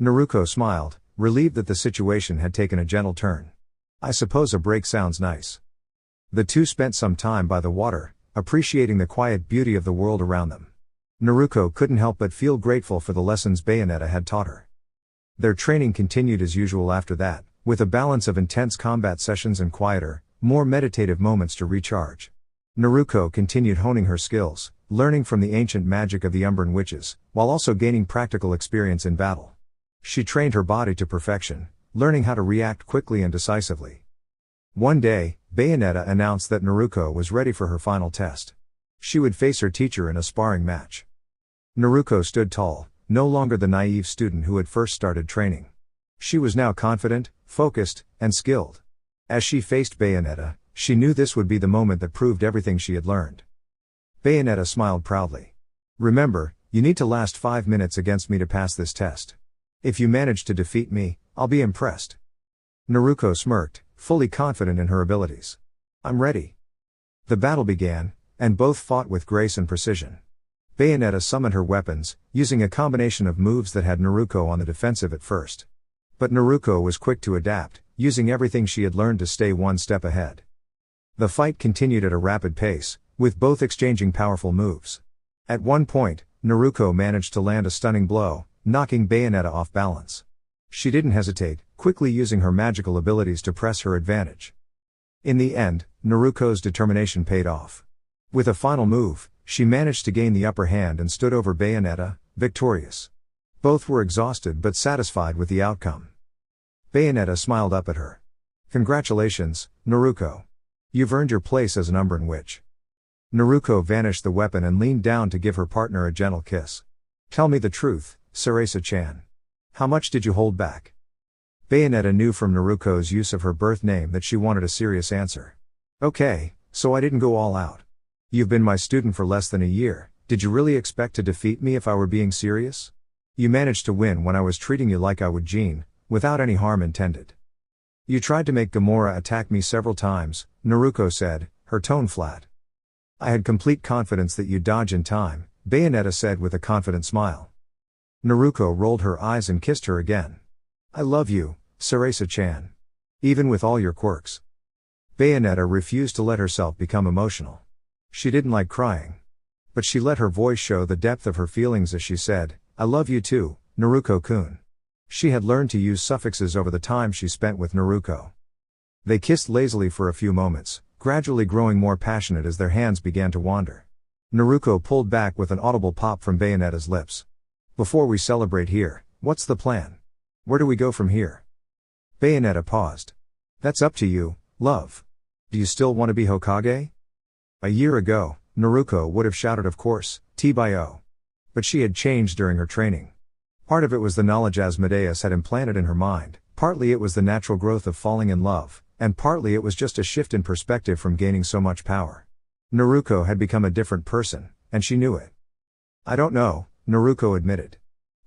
Naruko smiled, relieved that the situation had taken a gentle turn. I suppose a break sounds nice. The two spent some time by the water, appreciating the quiet beauty of the world around them. Naruko couldn't help but feel grateful for the lessons Bayonetta had taught her. Their training continued as usual after that, with a balance of intense combat sessions and quieter, more meditative moments to recharge. Naruko continued honing her skills, learning from the ancient magic of the Umbran witches, while also gaining practical experience in battle. She trained her body to perfection, learning how to react quickly and decisively. One day, Bayonetta announced that Naruko was ready for her final test. She would face her teacher in a sparring match. Naruko stood tall, no longer the naive student who had first started training. She was now confident, focused, and skilled. As she faced Bayonetta, she knew this would be the moment that proved everything she had learned. Bayonetta smiled proudly. Remember, you need to last 5 minutes against me to pass this test. If you manage to defeat me, I'll be impressed. Naruko smirked, fully confident in her abilities. I'm ready. The battle began, and both fought with grace and precision. Bayonetta summoned her weapons, using a combination of moves that had Naruko on the defensive at first. But Naruko was quick to adapt, using everything she had learned to stay one step ahead. The fight continued at a rapid pace, with both exchanging powerful moves. At one point, Naruko managed to land a stunning blow, knocking Bayonetta off balance. She didn't hesitate, quickly using her magical abilities to press her advantage. In the end, Naruko's determination paid off. With a final move, she managed to gain the upper hand and stood over Bayonetta, victorious. Both were exhausted but satisfied with the outcome. Bayonetta smiled up at her. Congratulations, Naruko. You've earned your place as an Umbran witch. Naruko vanished the weapon and leaned down to give her partner a gentle kiss. Tell me the truth, Sarasa-chan. How much did you hold back? Bayonetta knew from Naruko's use of her birth name that she wanted a serious answer. Okay, so I didn't go all out. You've been my student for less than a year, did you really expect to defeat me if I were being serious? You managed to win when I was treating you like I would Jean, without any harm intended. You tried to make Gamora attack me several times, Naruko said, her tone flat. I had complete confidence that you'd dodge in time, Bayonetta said with a confident smile. Naruko rolled her eyes and kissed her again. I love you, Sarasa-chan. Even with all your quirks. Bayonetta refused to let herself become emotional. She didn't like crying. But she let her voice show the depth of her feelings as she said, I love you too, Naruko-kun. She had learned to use suffixes over the time she spent with Naruko. They kissed lazily for a few moments, gradually growing more passionate as their hands began to wander. Naruko pulled back with an audible pop from Bayonetta's lips. Before we celebrate here, what's the plan? Where do we go from here? Bayonetta paused. That's up to you, love. Do you still want to be Hokage? A year ago, Naruko would have shouted of course, T-Bio. But she had changed during her training. Part of it was the knowledge Asmodeus had implanted in her mind, partly it was the natural growth of falling in love, and partly it was just a shift in perspective from gaining so much power. Naruko had become a different person, and she knew it. I don't know, Naruko admitted.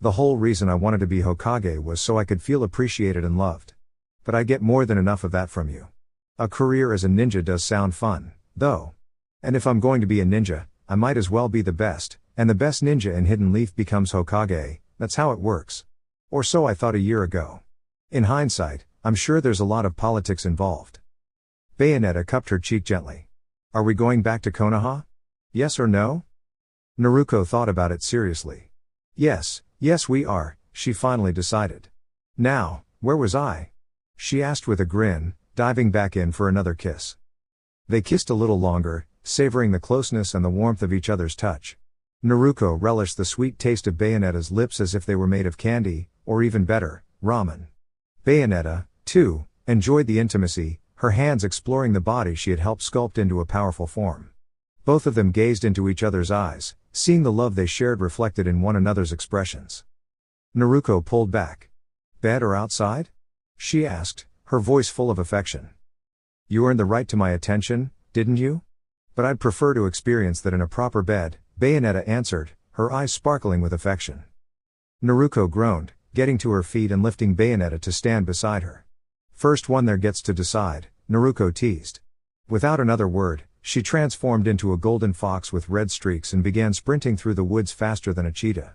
The whole reason I wanted to be Hokage was so I could feel appreciated and loved. But I get more than enough of that from you. A career as a ninja does sound fun, though. And if I'm going to be a ninja, I might as well be the best, and the best ninja in Hidden Leaf becomes Hokage. That's how it works. Or so I thought a year ago. In hindsight, I'm sure there's a lot of politics involved. Bayonetta cupped her cheek gently. Are we going back to Konoha? Yes or no? Naruko thought about it seriously. Yes we are, she finally decided. Now, where was I? She asked with a grin, diving back in for another kiss. They kissed a little longer, savoring the closeness and the warmth of each other's touch. Naruko relished the sweet taste of Bayonetta's lips as if they were made of candy, or even better, ramen. Bayonetta, too, enjoyed the intimacy, her hands exploring the body she had helped sculpt into a powerful form. Both of them gazed into each other's eyes, seeing the love they shared reflected in one another's expressions. Naruko pulled back. Bed or outside? She asked, her voice full of affection. You earned the right to my attention, didn't you? But I'd prefer to experience that in a proper bed, Bayonetta answered, her eyes sparkling with affection. Naruko groaned, getting to her feet and lifting Bayonetta to stand beside her. First one there gets to decide, Naruko teased. Without another word, she transformed into a golden fox with red streaks and began sprinting through the woods faster than a cheetah.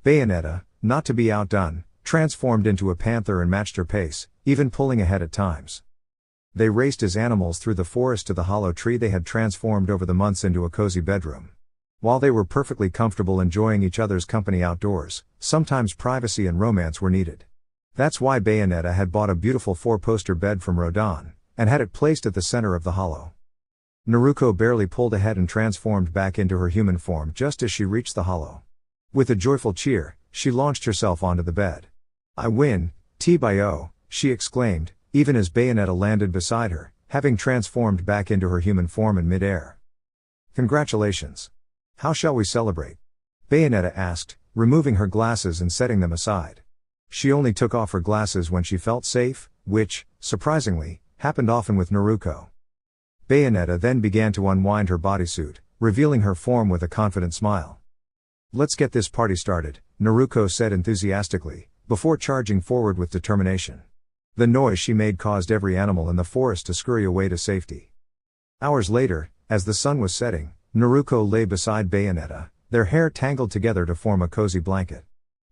Bayonetta, not to be outdone, transformed into a panther and matched her pace, even pulling ahead at times. They raced as animals through the forest to the hollow tree they had transformed over the months into a cozy bedroom. While they were perfectly comfortable enjoying each other's company outdoors, sometimes privacy and romance were needed. That's why Bayonetta had bought a beautiful 4-poster bed from Rodan, and had it placed at the center of the hollow. Naruko barely pulled ahead and transformed back into her human form just as she reached the hollow. With a joyful cheer, she launched herself onto the bed. I win, T-Bio, she exclaimed, even as Bayonetta landed beside her, having transformed back into her human form in mid-air. Congratulations. How shall we celebrate? Bayonetta asked, removing her glasses and setting them aside. She only took off her glasses when she felt safe, which, surprisingly, happened often with Naruko. Bayonetta then began to unwind her bodysuit, revealing her form with a confident smile. Let's get this party started, Naruko said enthusiastically, before charging forward with determination. The noise she made caused every animal in the forest to scurry away to safety. Hours later, as the sun was setting, Naruko lay beside Bayonetta, their hair tangled together to form a cozy blanket.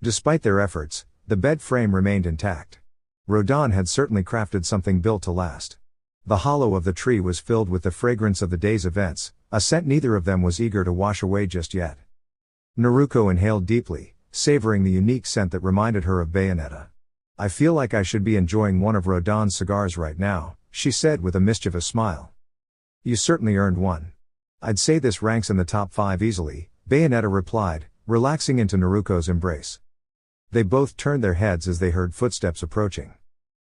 Despite their efforts, the bed frame remained intact. Rodan had certainly crafted something built to last. The hollow of the tree was filled with the fragrance of the day's events, a scent neither of them was eager to wash away just yet. Naruko inhaled deeply, savoring the unique scent that reminded her of Bayonetta. I feel like I should be enjoying one of Rodan's cigars right now, she said with a mischievous smile. You certainly earned one. I'd say this ranks in the top 5 easily, Bayonetta replied, relaxing into Naruko's embrace. They both turned their heads as they heard footsteps approaching.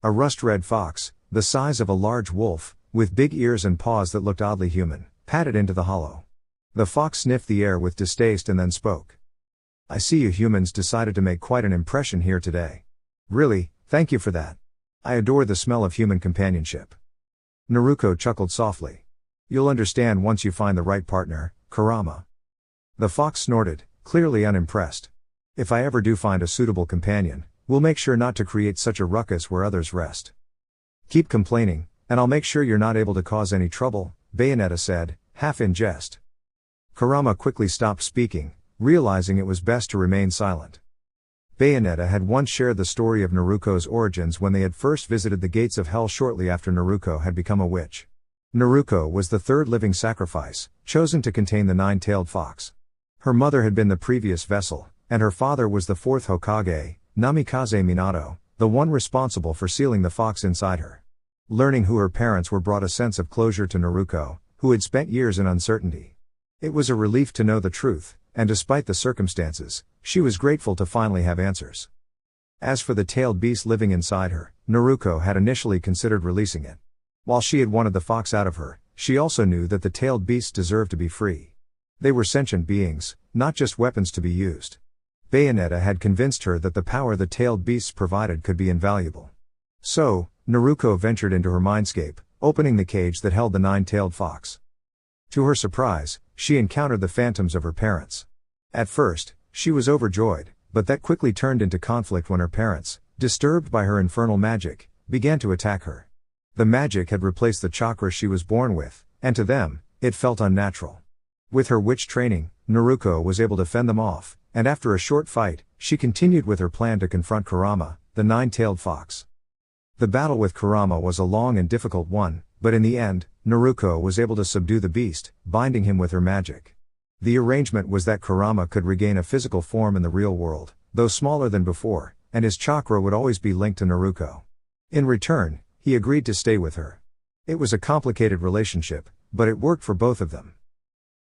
A rust-red fox, the size of a large wolf, with big ears and paws that looked oddly human, padded into the hollow. The fox sniffed the air with distaste and then spoke. I see you humans decided to make quite an impression here today. Really, thank you for that. I adore the smell of human companionship. Naruko chuckled softly. You'll understand once you find the right partner, Kurama. The fox snorted, clearly unimpressed. If I ever do find a suitable companion, we'll make sure not to create such a ruckus where others rest. Keep complaining, and I'll make sure you're not able to cause any trouble, Bayonetta said, half in jest. Kurama quickly stopped speaking, realizing it was best to remain silent. Bayonetta had once shared the story of Naruko's origins when they had first visited the gates of hell shortly after Naruko had become a witch. Naruko was the 3rd living sacrifice, chosen to contain the 9-tailed fox. Her mother had been the previous vessel, and her father was the 4th Hokage, Namikaze Minato, the one responsible for sealing the fox inside her. Learning who her parents were brought a sense of closure to Naruko, who had spent years in uncertainty. It was a relief to know the truth, and despite the circumstances, she was grateful to finally have answers. As for the tailed beast living inside her, Naruko had initially considered releasing it. While she had wanted the fox out of her, she also knew that the tailed beasts deserved to be free. They were sentient beings, not just weapons to be used. Bayonetta had convinced her that the power the tailed beasts provided could be invaluable. So, Naruko ventured into her mindscape, opening the cage that held the 9-tailed fox. To her surprise, she encountered the phantoms of her parents. At first, she was overjoyed, but that quickly turned into conflict when her parents, disturbed by her infernal magic, began to attack her. The magic had replaced the chakra she was born with, and to them, it felt unnatural. With her witch training, Naruko was able to fend them off, and after a short fight, she continued with her plan to confront Kurama, the nine-tailed fox. The battle with Kurama was a long and difficult one, but in the end, Naruko was able to subdue the beast, binding him with her magic. The arrangement was that Kurama could regain a physical form in the real world, though smaller than before, and his chakra would always be linked to Naruko. In return, he agreed to stay with her. It was a complicated relationship, but it worked for both of them.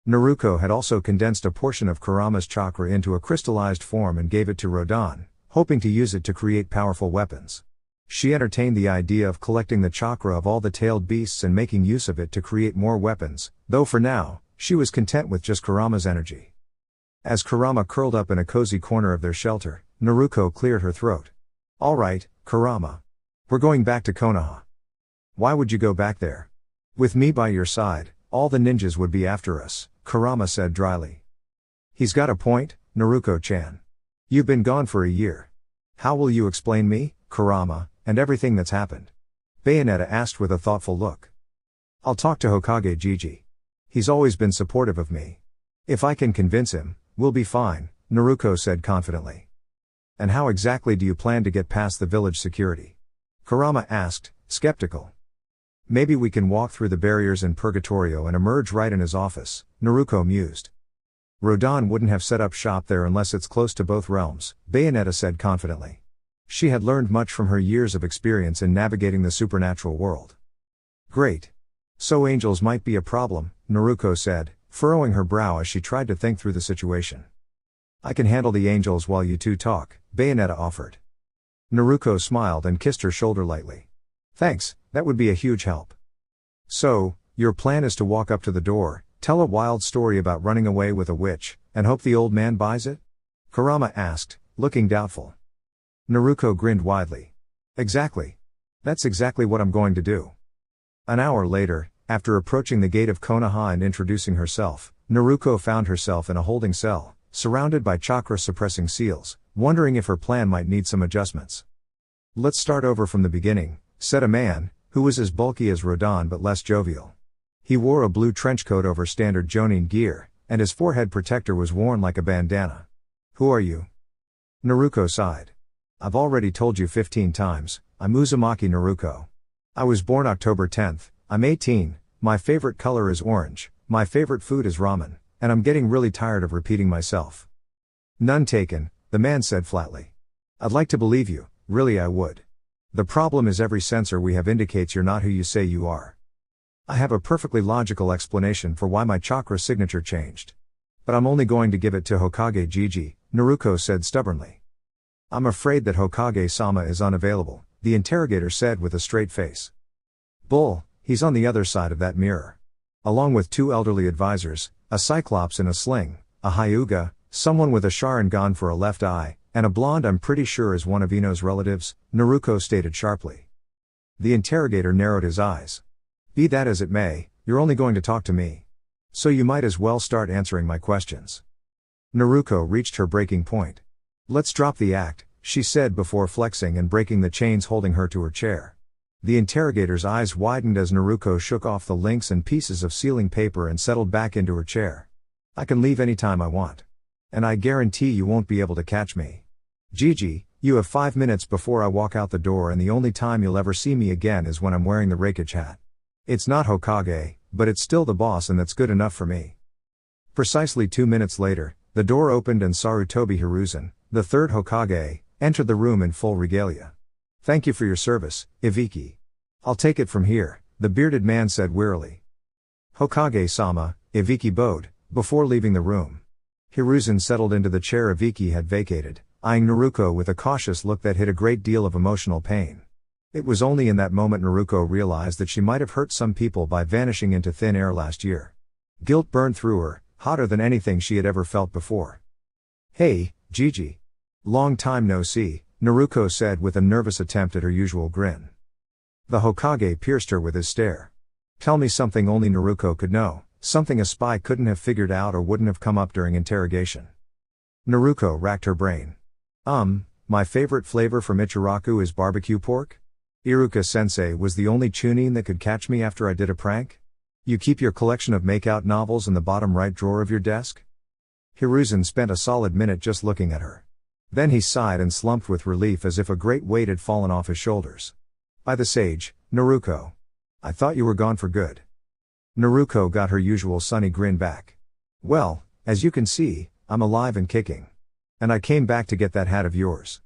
Naruko had also condensed a portion of Kurama's chakra into a crystallized form and gave it to Rodan, hoping to use it to create powerful weapons. She entertained the idea of collecting the chakra of all the tailed beasts and making use of it to create more weapons, though for now, she was content with just Kurama's energy. As Kurama curled up in a cozy corner of their shelter, Naruko cleared her throat. "All right, Kurama. We're going back to Konoha." "Why would you go back there?" "With me by your side, all the ninjas would be after us," Kurama said dryly. "He's got a point, Naruko-chan. You've been gone for a year. How will you explain me, Kurama, and everything that's happened?" Bayonetta asked with a thoughtful look. "I'll talk to Hokage Gigi. He's always been supportive of me. If I can convince him, we'll be fine," Naruko said confidently. "And how exactly do you plan to get past the village security?" Kurama asked, skeptical. "Maybe we can walk through the barriers in Purgatorio and emerge right in his office," Naruko mused. "Rodan wouldn't have set up shop there unless it's close to both realms," Bayonetta said confidently. She had learned much from her years of experience in navigating the supernatural world. "Great. So angels might be a problem," Naruko said, furrowing her brow as she tried to think through the situation. "I can handle the angels while you two talk," Bayonetta offered. Naruko smiled and kissed her shoulder lightly. "Thanks, that would be a huge help." "So, your plan is to walk up to the door, tell a wild story about running away with a witch, and hope the old man buys it?" Kurama asked, looking doubtful. Naruko grinned widely. "Exactly. That's exactly what I'm going to do." An hour later, after approaching the gate of Konoha and introducing herself, Naruko found herself in a holding cell, surrounded by chakra-suppressing seals, wondering if her plan might need some adjustments. "Let's start over from the beginning," said a man, who was as bulky as Rodan but less jovial. He wore a blue trenchcoat over standard Jonin gear, and his forehead protector was worn like a bandana. "Who are you?" Naruko sighed. "I've already told you 15 times, I'm Uzumaki Naruko. I was born October 10th, I'm 18, my favorite color is orange, my favorite food is ramen, and I'm getting really tired of repeating myself." "None taken," the man said flatly. "I'd like to believe you, really I would. The problem is every sensor we have indicates you're not who you say you are. I have a perfectly logical explanation for why my chakra signature changed. But I'm only going to give it to Hokage Gigi," Naruko said stubbornly. "I'm afraid that Hokage-sama is unavailable," the interrogator said with a straight face. "Bull, he's on the other side of that mirror. Along with 2 elderly advisors, a cyclops in a sling, a Hyuga, someone with a Sharingan for a left eye, and a blonde I'm pretty sure is one of Ino's relatives," Naruko stated sharply. The interrogator narrowed his eyes. "Be that as it may, you're only going to talk to me. So you might as well start answering my questions." Naruko reached her breaking point. "Let's drop the act," she said before flexing and breaking the chains holding her to her chair. The interrogator's eyes widened as Naruko shook off the links and pieces of sealing paper and settled back into her chair. "I can leave any time I want. And I guarantee you won't be able to catch me. Gigi, you have 5 minutes before I walk out the door, and the only time you'll ever see me again is when I'm wearing the Reikage hat. It's not Hokage, but it's still the boss, and that's good enough for me." Precisely 2 minutes later, the door opened and Sarutobi Hiruzen, the 3rd Hokage, entered the room in full regalia. "Thank you for your service, Ibiki. I'll take it from here," the bearded man said wearily. "Hokage-sama," Ibiki bowed, before leaving the room. Hiruzen settled into the chair Ibiki had vacated, eyeing Naruko with a cautious look that hid a great deal of emotional pain. It was only in that moment Naruko realized that she might have hurt some people by vanishing into thin air last year. Guilt burned through her, hotter than anything she had ever felt before. "Hey, Gigi. Long time no see," Naruko said with a nervous attempt at her usual grin. The Hokage pierced her with his stare. Tell me something only Naruko could know, something a spy couldn't have figured out or wouldn't have come up during interrogation. Naruko racked her brain. My favorite flavor from Ichiraku is barbecue pork? Iruka-sensei was the only chunin that could catch me after I did a prank? You keep your collection of make-out novels in the bottom right drawer of your desk? Hiruzen spent a solid minute just looking at her. Then he sighed and slumped with relief as if a great weight had fallen off his shoulders. By the sage, Naruko. I thought you were gone for good. Naruko got her usual sunny grin back. Well, as you can see, I'm alive and kicking. And I came back to get that hat of yours.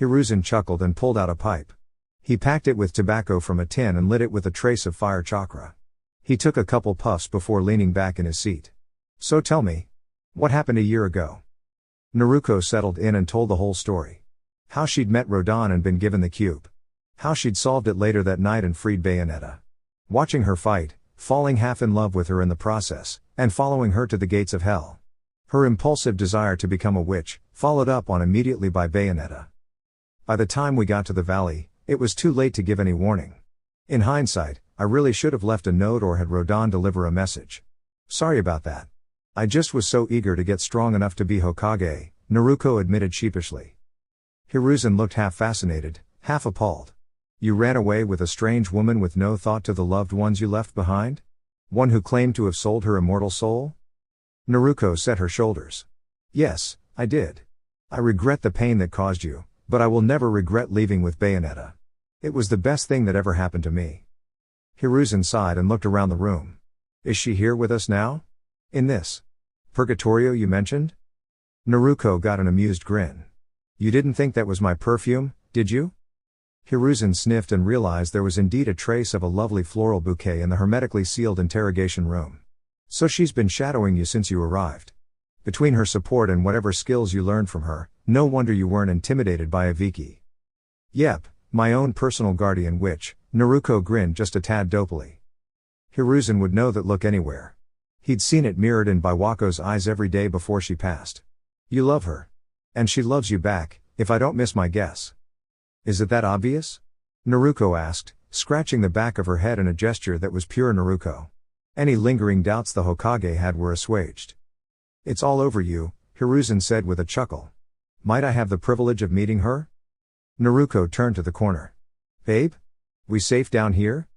Hiruzen chuckled and pulled out a pipe. He packed it with tobacco from a tin and lit it with a trace of fire chakra. He took a couple puffs before leaning back in his seat. So tell me, what happened a year ago? Naruko settled in and told the whole story. How she'd met Rodan and been given the cube. How she'd solved it later that night and freed Bayonetta. Watching her fight, falling half in love with her in the process, and following her to the gates of hell. Her impulsive desire to become a witch, followed up on immediately by Bayonetta. By the time we got to the valley, it was too late to give any warning. In hindsight, I really should have left a note or had Rodan deliver a message. Sorry about that. I just was so eager to get strong enough to be Hokage, Naruko admitted sheepishly. Hiruzen looked half fascinated, half appalled. You ran away with a strange woman with no thought to the loved ones you left behind? One who claimed to have sold her immortal soul? Naruko set her shoulders. Yes, I did. I regret the pain that caused you, but I will never regret leaving with Bayonetta. It was the best thing that ever happened to me. Hiruzen sighed and looked around the room. Is she here with us now? In this Purgatorio you mentioned? Naruko got an amused grin. You didn't think that was my perfume, did you? Hiruzen sniffed and realized there was indeed a trace of a lovely floral bouquet in the hermetically sealed interrogation room. So she's been shadowing you since you arrived. Between her support and whatever skills you learned from her, no wonder you weren't intimidated by a Viki. Yep, my own personal guardian witch, Naruko grinned just a tad dopily. Hiruzen would know that look anywhere. He'd seen it mirrored in Biwako's eyes every day before she passed. You love her. And she loves you back, if I don't miss my guess. Is it that obvious? Naruko asked, scratching the back of her head in a gesture that was pure Naruko. Any lingering doubts the Hokage had were assuaged. It's all over you, Hiruzen said with a chuckle. Might I have the privilege of meeting her? Naruko turned to the corner. Babe? We safe down here?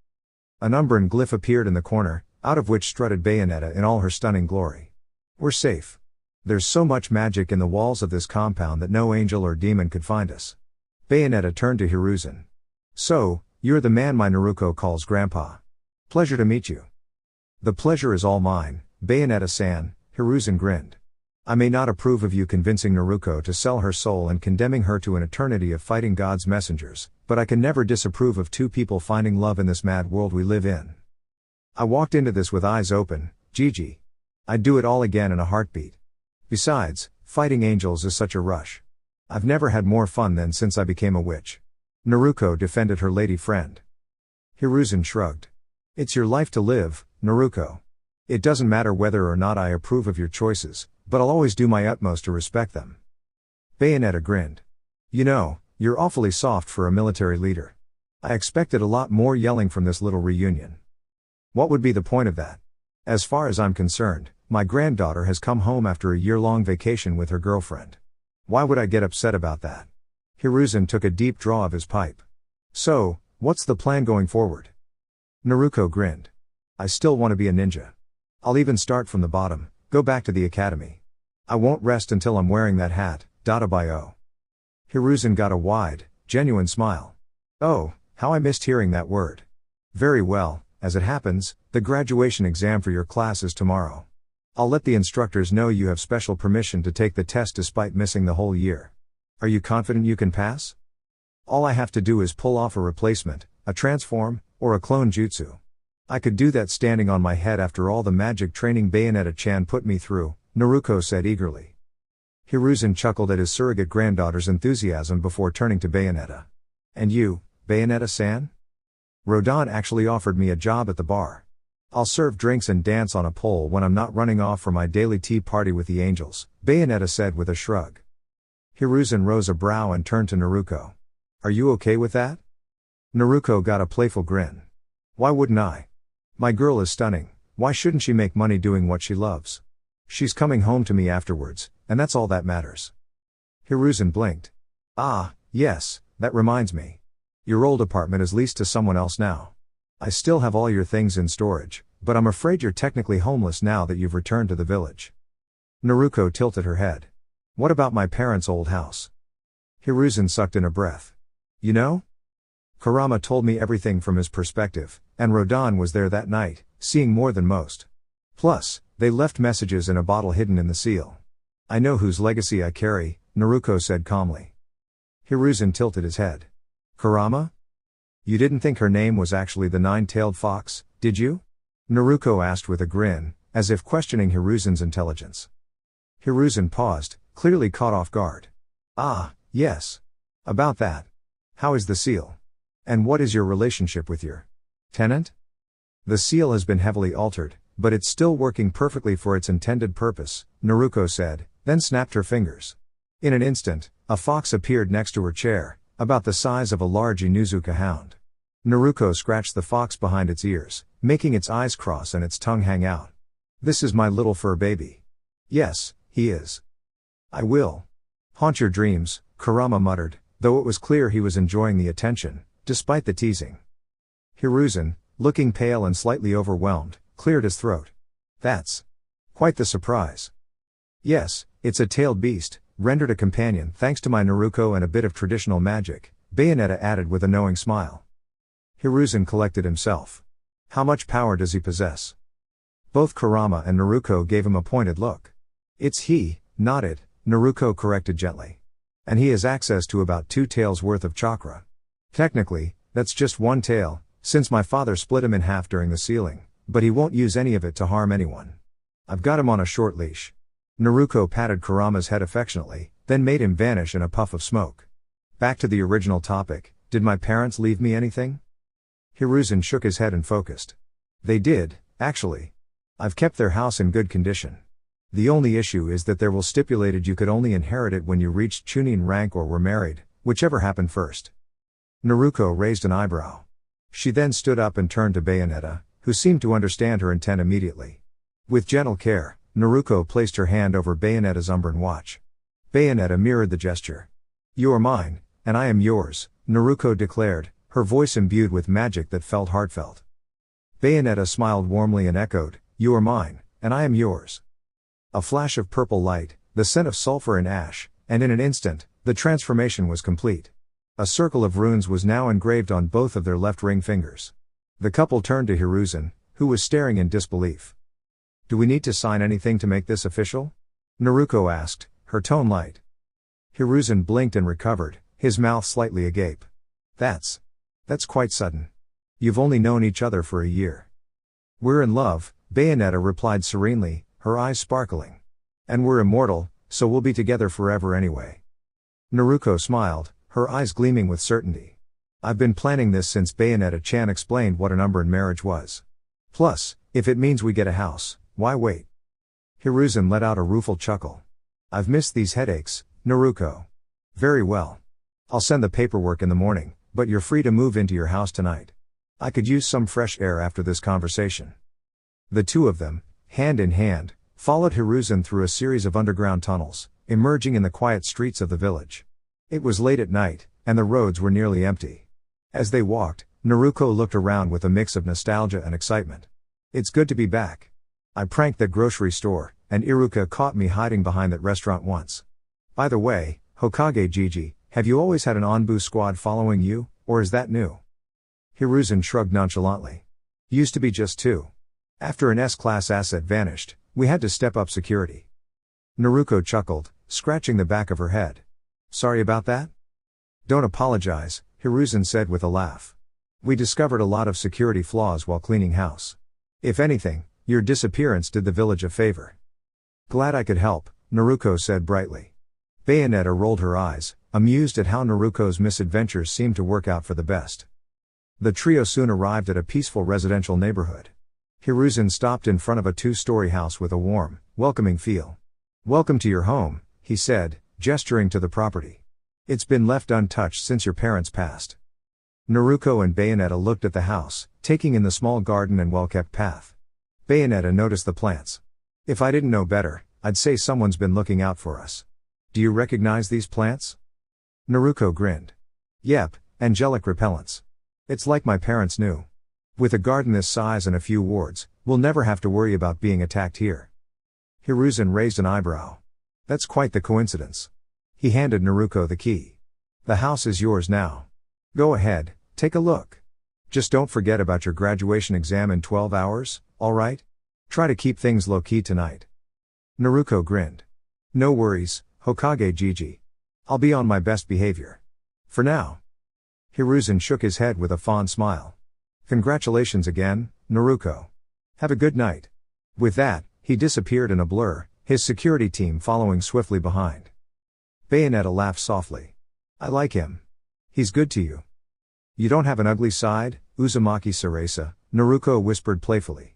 An Umbran glyph appeared in the corner, out of which strutted Bayonetta in all her stunning glory. We're safe. There's so much magic in the walls of this compound that no angel or demon could find us. Bayonetta turned to Hiruzen. So, you're the man my Naruko calls Grandpa. Pleasure to meet you. The pleasure is all mine, Bayonetta-san, Hiruzen grinned. I may not approve of you convincing Naruko to sell her soul and condemning her to an eternity of fighting God's messengers, but I can never disapprove of two people finding love in this mad world we live in. I walked into this with eyes open, Gigi. I'd do it all again in a heartbeat. Besides, fighting angels is such a rush. I've never had more fun than since I became a witch. Naruko defended her lady friend. Hiruzen shrugged. It's your life to live, Naruko. It doesn't matter whether or not I approve of your choices, but I'll always do my utmost to respect them. Bayonetta grinned. You know, you're awfully soft for a military leader. I expected a lot more yelling from this little reunion. What would be the point of that? As far as I'm concerned, my granddaughter has come home after a year-long vacation with her girlfriend. Why would I get upset about that? Hiruzen took a deep draw of his pipe. So, what's the plan going forward? Naruko grinned. I still want to be a ninja. I'll even start from the bottom, go back to the academy. I won't rest until I'm wearing that hat, Dadabayo. Hiruzen got a wide, genuine smile. Oh, how I missed hearing that word. Very well, as it happens, the graduation exam for your class is tomorrow. I'll let the instructors know you have special permission to take the test despite missing the whole year. Are you confident you can pass? All I have to do is pull off a replacement, a transform, or a clone jutsu. I could do that standing on my head after all the magic training Bayonetta-chan put me through, Naruko said eagerly. Hiruzen chuckled at his surrogate granddaughter's enthusiasm before turning to Bayonetta. And you, Bayonetta-san? Rodan actually offered me a job at the bar. I'll serve drinks and dance on a pole when I'm not running off for my daily tea party with the angels, Bayonetta said with a shrug. Hiruzen rose a brow and turned to Naruko. Are you okay with that? Naruko got a playful grin. Why wouldn't I? My girl is stunning, why shouldn't she make money doing what she loves? She's coming home to me afterwards, and that's all that matters. Hiruzen blinked. Ah, yes, that reminds me. Your old apartment is leased to someone else now. I still have all your things in storage, but I'm afraid you're technically homeless now that you've returned to the village. Naruko tilted her head. What about my parents' old house? Hiruzen sucked in a breath. You know? Kurama told me everything from his perspective, and Rodan was there that night, seeing more than most. Plus, they left messages in a bottle hidden in the seal. I know whose legacy I carry, Naruko said calmly. Hiruzen tilted his head. Kurama? You didn't think her name was actually the nine-tailed fox, did you? Naruko asked with a grin, as if questioning Hiruzen's intelligence. Hiruzen paused, clearly caught off guard. Ah, yes. About that. How is the seal? And what is your relationship with your tenant? The seal has been heavily altered, but it's still working perfectly for its intended purpose, Naruko said, then snapped her fingers. In an instant, a fox appeared next to her chair, about the size of a large Inuzuka hound. Naruko scratched the fox behind its ears, making its eyes cross and its tongue hang out. This is my little fur baby. Yes, he is. I will haunt your dreams, Kurama muttered, though it was clear he was enjoying the attention, despite the teasing. Hiruzen, looking pale and slightly overwhelmed, cleared his throat. That's quite the surprise. Yes, it's a tailed beast, rendered a companion thanks to my Naruko and a bit of traditional magic, Bayonetta added with a knowing smile. Hiruzen collected himself. How much power does he possess? Both Kurama and Naruko gave him a pointed look. It's he, not it, Naruko corrected gently. And he has access to about 2 tails worth of chakra. Technically, that's just 1 tail, since my father split him in half during the sealing, but he won't use any of it to harm anyone. I've got him on a short leash. Naruko patted Kurama's head affectionately, then made him vanish in a puff of smoke. Back to the original topic, did my parents leave me anything? Hiruzen shook his head and focused. They did, actually. I've kept their house in good condition. The only issue is that there was stipulated you could only inherit it when you reached Chunin rank or were married, whichever happened first. Naruko raised an eyebrow. She then stood up and turned to Bayonetta, who seemed to understand her intent immediately. With gentle care, Naruko placed her hand over Bayonetta's Umbran watch. Bayonetta mirrored the gesture. You are mine, and I am yours, Naruko declared, her voice imbued with magic that felt heartfelt. Bayonetta smiled warmly and echoed, You are mine, and I am yours. A flash of purple light, the scent of sulfur and ash, and in an instant, the transformation was complete. A circle of runes was now engraved on both of their left ring fingers. The couple turned to Hiruzen, who was staring in disbelief. Do we need to sign anything to make this official? Naruko asked, her tone light. Hiruzen blinked and recovered, his mouth slightly agape. That's quite sudden. You've only known each other for a year. We're in love, Bayonetta replied serenely, her eyes sparkling. And we're immortal, so we'll be together forever anyway. Naruko smiled, her eyes gleaming with certainty. I've been planning this since Bayonetta-chan explained what an Umbran marriage was. Plus, if it means we get a house, why wait? Hiruzen let out a rueful chuckle. I've missed these headaches, Naruko. Very well. I'll send the paperwork in the morning, but you're free to move into your house tonight. I could use some fresh air after this conversation. The two of them, hand in hand, followed Hiruzen through a series of underground tunnels, emerging in the quiet streets of the village. It was late at night, and the roads were nearly empty. As they walked, Naruko looked around with a mix of nostalgia and excitement. It's good to be back. I pranked that grocery store, and Iruka caught me hiding behind that restaurant once. By the way, Hokage Gigi, have you always had an Onbu squad following you, or is that new? Hiruzen shrugged nonchalantly. Used to be just 2. After an S-class asset vanished, we had to step up security. Naruko chuckled, scratching the back of her head. Sorry about that? Don't apologize, Hiruzen said with a laugh. We discovered a lot of security flaws while cleaning house. If anything, your disappearance did the village a favor. Glad I could help, Naruko said brightly. Bayonetta rolled her eyes, amused at how Naruko's misadventures seemed to work out for the best. The trio soon arrived at a peaceful residential neighborhood. Hiruzen stopped in front of a 2-story house with a warm, welcoming feel. Welcome to your home, he said, gesturing to the property. It's been left untouched since your parents passed. Naruko and Bayonetta looked at the house, taking in the small garden and well-kept path. Bayonetta noticed the plants. If I didn't know better, I'd say someone's been looking out for us. Do you recognize these plants? Naruko grinned. Yep, angelic repellents. It's like my parents knew. With a garden this size and a few wards, we'll never have to worry about being attacked here. Hiruzen raised an eyebrow. That's quite the coincidence. He handed Naruko the key. The house is yours now. Go ahead, take a look. Just don't forget about your graduation exam in 12 hours, alright? Try to keep things low-key tonight. Naruko grinned. No worries, Hokage Gigi. I'll be on my best behavior. For now. Hiruzen shook his head with a fond smile. Congratulations again, Naruko. Have a good night. With that, he disappeared in a blur, his security team following swiftly behind. Bayonetta laughed softly. I like him. He's good to you. You don't have an ugly side, Uzumaki Sarasa, Naruko whispered playfully.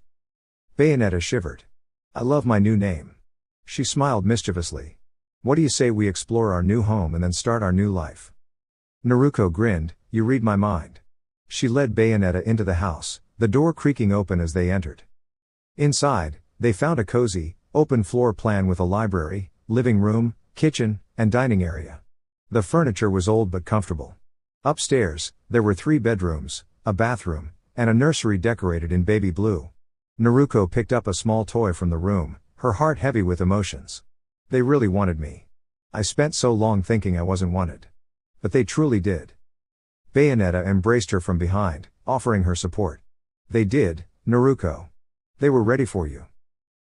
Bayonetta shivered. I love my new name. She smiled mischievously. What do you say we explore our new home and then start our new life? Naruko grinned, you read my mind. She led Bayonetta into the house, the door creaking open as they entered. Inside, they found a cozy, open floor plan with a library, living room, kitchen, and dining area. The furniture was old but comfortable. Upstairs, there were 3 bedrooms, a bathroom, and a nursery decorated in baby blue. Naruko picked up a small toy from the room, her heart heavy with emotions. They really wanted me. I spent so long thinking I wasn't wanted. But they truly did. Bayonetta embraced her from behind, offering her support. They did, Naruko. They were ready for you.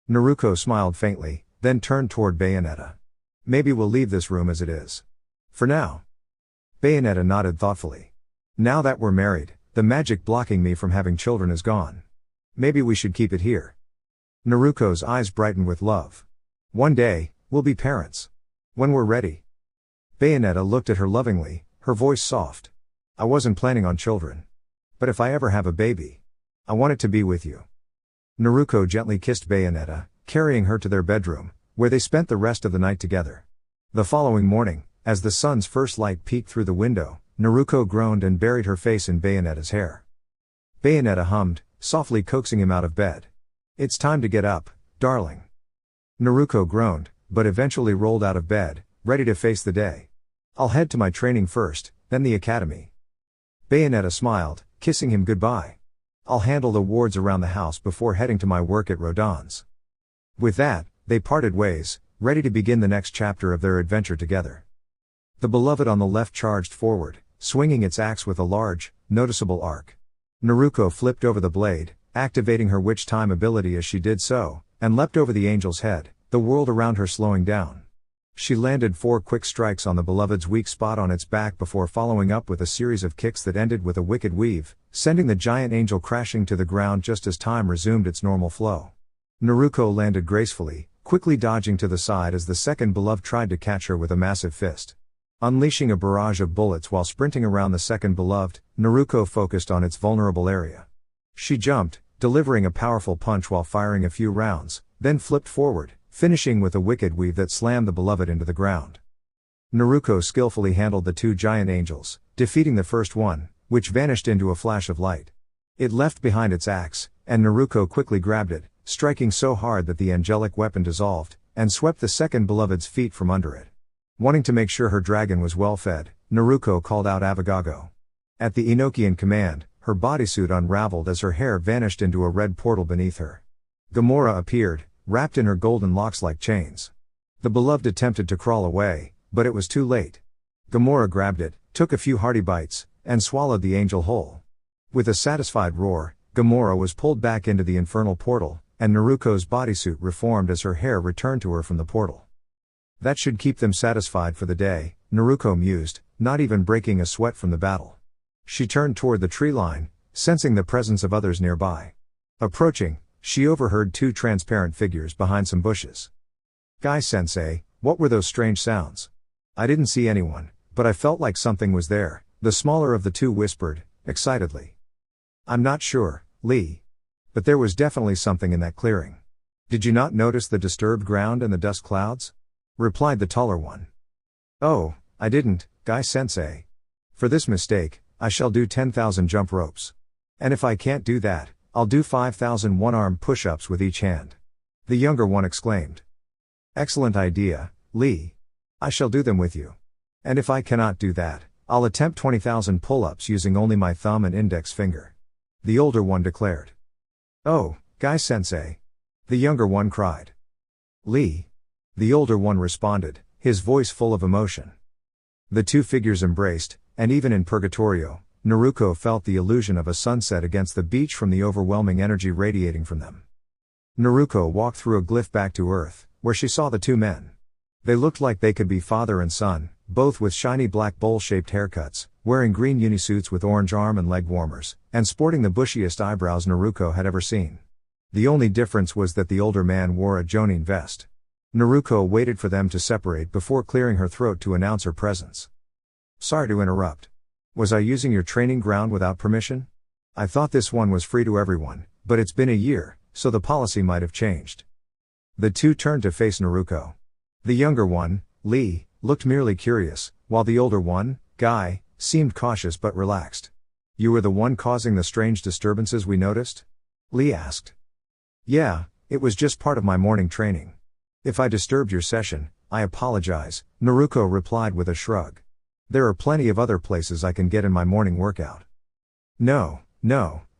Naruko smiled faintly, then turned toward Bayonetta. Maybe we'll leave this room as it is. For now. Bayonetta nodded thoughtfully. Now that we're married, the magic blocking me from having children is gone. Maybe we should keep it here. Naruko's eyes brightened with love. One day, we'll be parents. When we're ready. Bayonetta looked at her lovingly, her voice soft. I wasn't planning on children. But if I ever have a baby, I want it to be with you. Naruko gently kissed Bayonetta, carrying her to their bedroom, where they spent the rest of the night together. The following morning, as the sun's first light peeked through the window, Naruko groaned and buried her face in Bayonetta's hair. Bayonetta hummed, softly coaxing him out of bed. It's time to get up, darling. Naruko groaned, but eventually rolled out of bed, ready to face the day. I'll head to my training first, then the academy. Bayonetta smiled, kissing him goodbye. I'll handle the wards around the house before heading to my work at Rodon's. With that, they parted ways, ready to begin the next chapter of their adventure together. The beloved on the left charged forward, swinging its axe with a large, noticeable arc. Naruko flipped over the blade, activating her witch time ability as she did so, and leapt over the angel's head, the world around her slowing down. She landed 4 quick strikes on the beloved's weak spot on its back before following up with a series of kicks that ended with a wicked weave, sending the giant angel crashing to the ground just as time resumed its normal flow. Naruko landed gracefully, quickly dodging to the side as the second beloved tried to catch her with a massive fist. Unleashing a barrage of bullets while sprinting around the second beloved, Naruko focused on its vulnerable area. She jumped, delivering a powerful punch while firing a few rounds, then flipped forward, finishing with a wicked weave that slammed the beloved into the ground. Naruko skillfully handled the 2 giant angels, defeating the first one, which vanished into a flash of light. It left behind its axe, and Naruko quickly grabbed it, striking so hard that the angelic weapon dissolved, and swept the second beloved's feet from under it. Wanting to make sure her dragon was well fed, Naruko called out Avagago. At the Enochian command, her bodysuit unraveled as her hair vanished into a red portal beneath her. Gamora appeared, wrapped in her golden locks like chains. The beloved attempted to crawl away, but it was too late. Gamora grabbed it, took a few hearty bites, and swallowed the angel whole. With a satisfied roar, Gamora was pulled back into the infernal portal, and Naruko's bodysuit reformed as her hair returned to her from the portal. That should keep them satisfied for the day, Naruko mused, not even breaking a sweat from the battle. She turned toward the tree line, sensing the presence of others nearby. Approaching, she overheard 2 transparent figures behind some bushes. Guy-sensei, what were those strange sounds? I didn't see anyone, but I felt like something was there, the smaller of the 2 whispered, excitedly. I'm not sure, Lee. But there was definitely something in that clearing. Did you not notice the disturbed ground and the dust clouds? Replied the taller one. Oh, I didn't, Guy-sensei. For this mistake, I shall do 10,000 jump ropes. And if I can't do that, I'll do 5,000 one-arm push-ups with each hand. The younger one exclaimed. Excellent idea, Lee. I shall do them with you. And if I cannot do that, I'll attempt 20,000 pull-ups using only my thumb and index finger. The older one declared. Oh, Guy-sensei. The younger one cried. Lee. The older one responded, his voice full of emotion. The two figures embraced, and even in Purgatorio, Naruko felt the illusion of a sunset against the beach from the overwhelming energy radiating from them. Naruko walked through a glyph back to Earth, where she saw the two men. They looked like they could be father and son, both with shiny black bowl-shaped haircuts, wearing green unisuits with orange arm and leg warmers, and sporting the bushiest eyebrows Naruko had ever seen. The only difference was that the older man wore a jonin vest. Naruko waited for them to separate before clearing her throat to announce her presence. Sorry to interrupt. Was I using your training ground without permission? I thought this one was free to everyone, but it's been a year, so the policy might have changed. The two turned to face Naruko. The younger one, Lee, looked merely curious, while the older one, Guy, seemed cautious but relaxed. You were the one causing the strange disturbances we noticed? Lee asked. Yeah, it was just part of my morning training. If I disturbed your session, I apologize, Naruko replied with a shrug. There are plenty of other places I can get in my morning workout. No,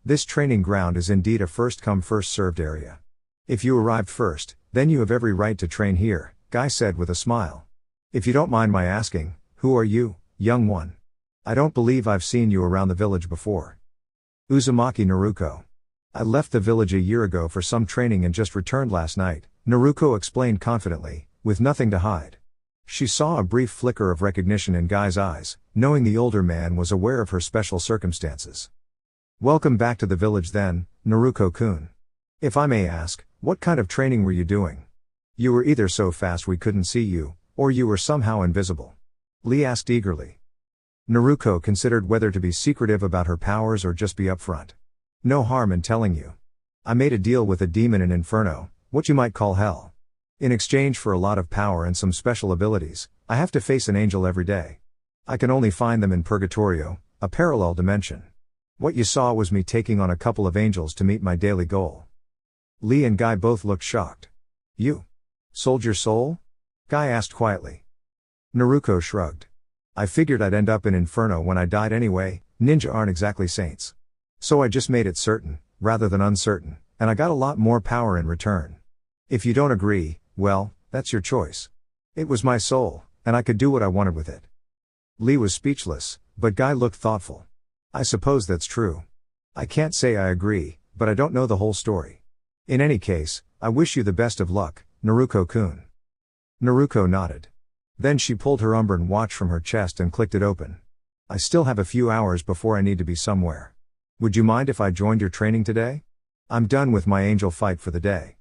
this training ground is indeed a first-come first-served area. If you arrived first, then you have every right to train here, Guy said with a smile. If you don't mind my asking, who are you, young one? I don't believe I've seen you around the village before. Uzumaki Naruko. I left the village a year ago for some training and just returned last night, Naruko explained confidently, with nothing to hide. She saw a brief flicker of recognition in Guy's eyes, knowing the older man was aware of her special circumstances. Welcome back to the village then, Naruko-kun. If I may ask, what kind of training were you doing? You were either so fast we couldn't see you, or you were somehow invisible. Lee asked eagerly. Naruko considered whether to be secretive about her powers or just be upfront. No harm in telling you. I made a deal with a demon in Inferno, what you might call hell. In exchange for a lot of power and some special abilities, I have to face an angel every day. I can only find them in Purgatorio, a parallel dimension. What you saw was me taking on a couple of angels to meet my daily goal. Lee and Guy both looked shocked. You sold your soul? Guy asked quietly. Naruko shrugged. I figured I'd end up in Inferno when I died anyway, ninja aren't exactly saints. So I just made it certain, rather than uncertain, and I got a lot more power in return. If you don't agree, well, that's your choice. It was my soul, and I could do what I wanted with it. Lee was speechless, but Guy looked thoughtful. I suppose that's true. I can't say I agree, but I don't know the whole story. In any case, I wish you the best of luck, Naruko-kun. Naruko nodded. Then she pulled her Umbran watch from her chest and clicked it open. I still have a few hours before I need to be somewhere. Would you mind if I joined your training today? I'm done with my angel fight for the day.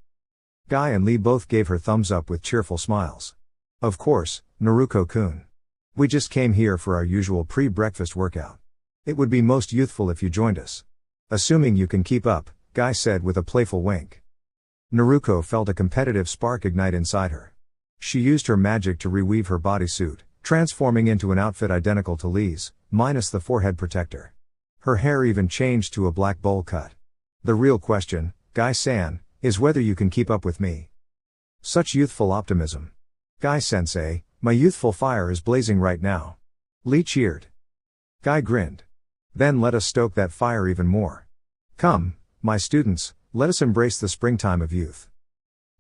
Guy and Lee both gave her thumbs up with cheerful smiles. Of course, Naruko-kun. We just came here for our usual pre-breakfast workout. It would be most youthful if you joined us. Assuming you can keep up, Guy said with a playful wink. Naruko felt a competitive spark ignite inside her. She used her magic to reweave her bodysuit, transforming into an outfit identical to Lee's, minus the forehead protector. Her hair even changed to a black bowl cut. The real question, Guy-san, is whether you can keep up with me. Such youthful optimism. Guy-sensei, my youthful fire is blazing right now. Lee cheered. Guy grinned. Then let us stoke that fire even more. Come, my students, let us embrace the springtime of youth.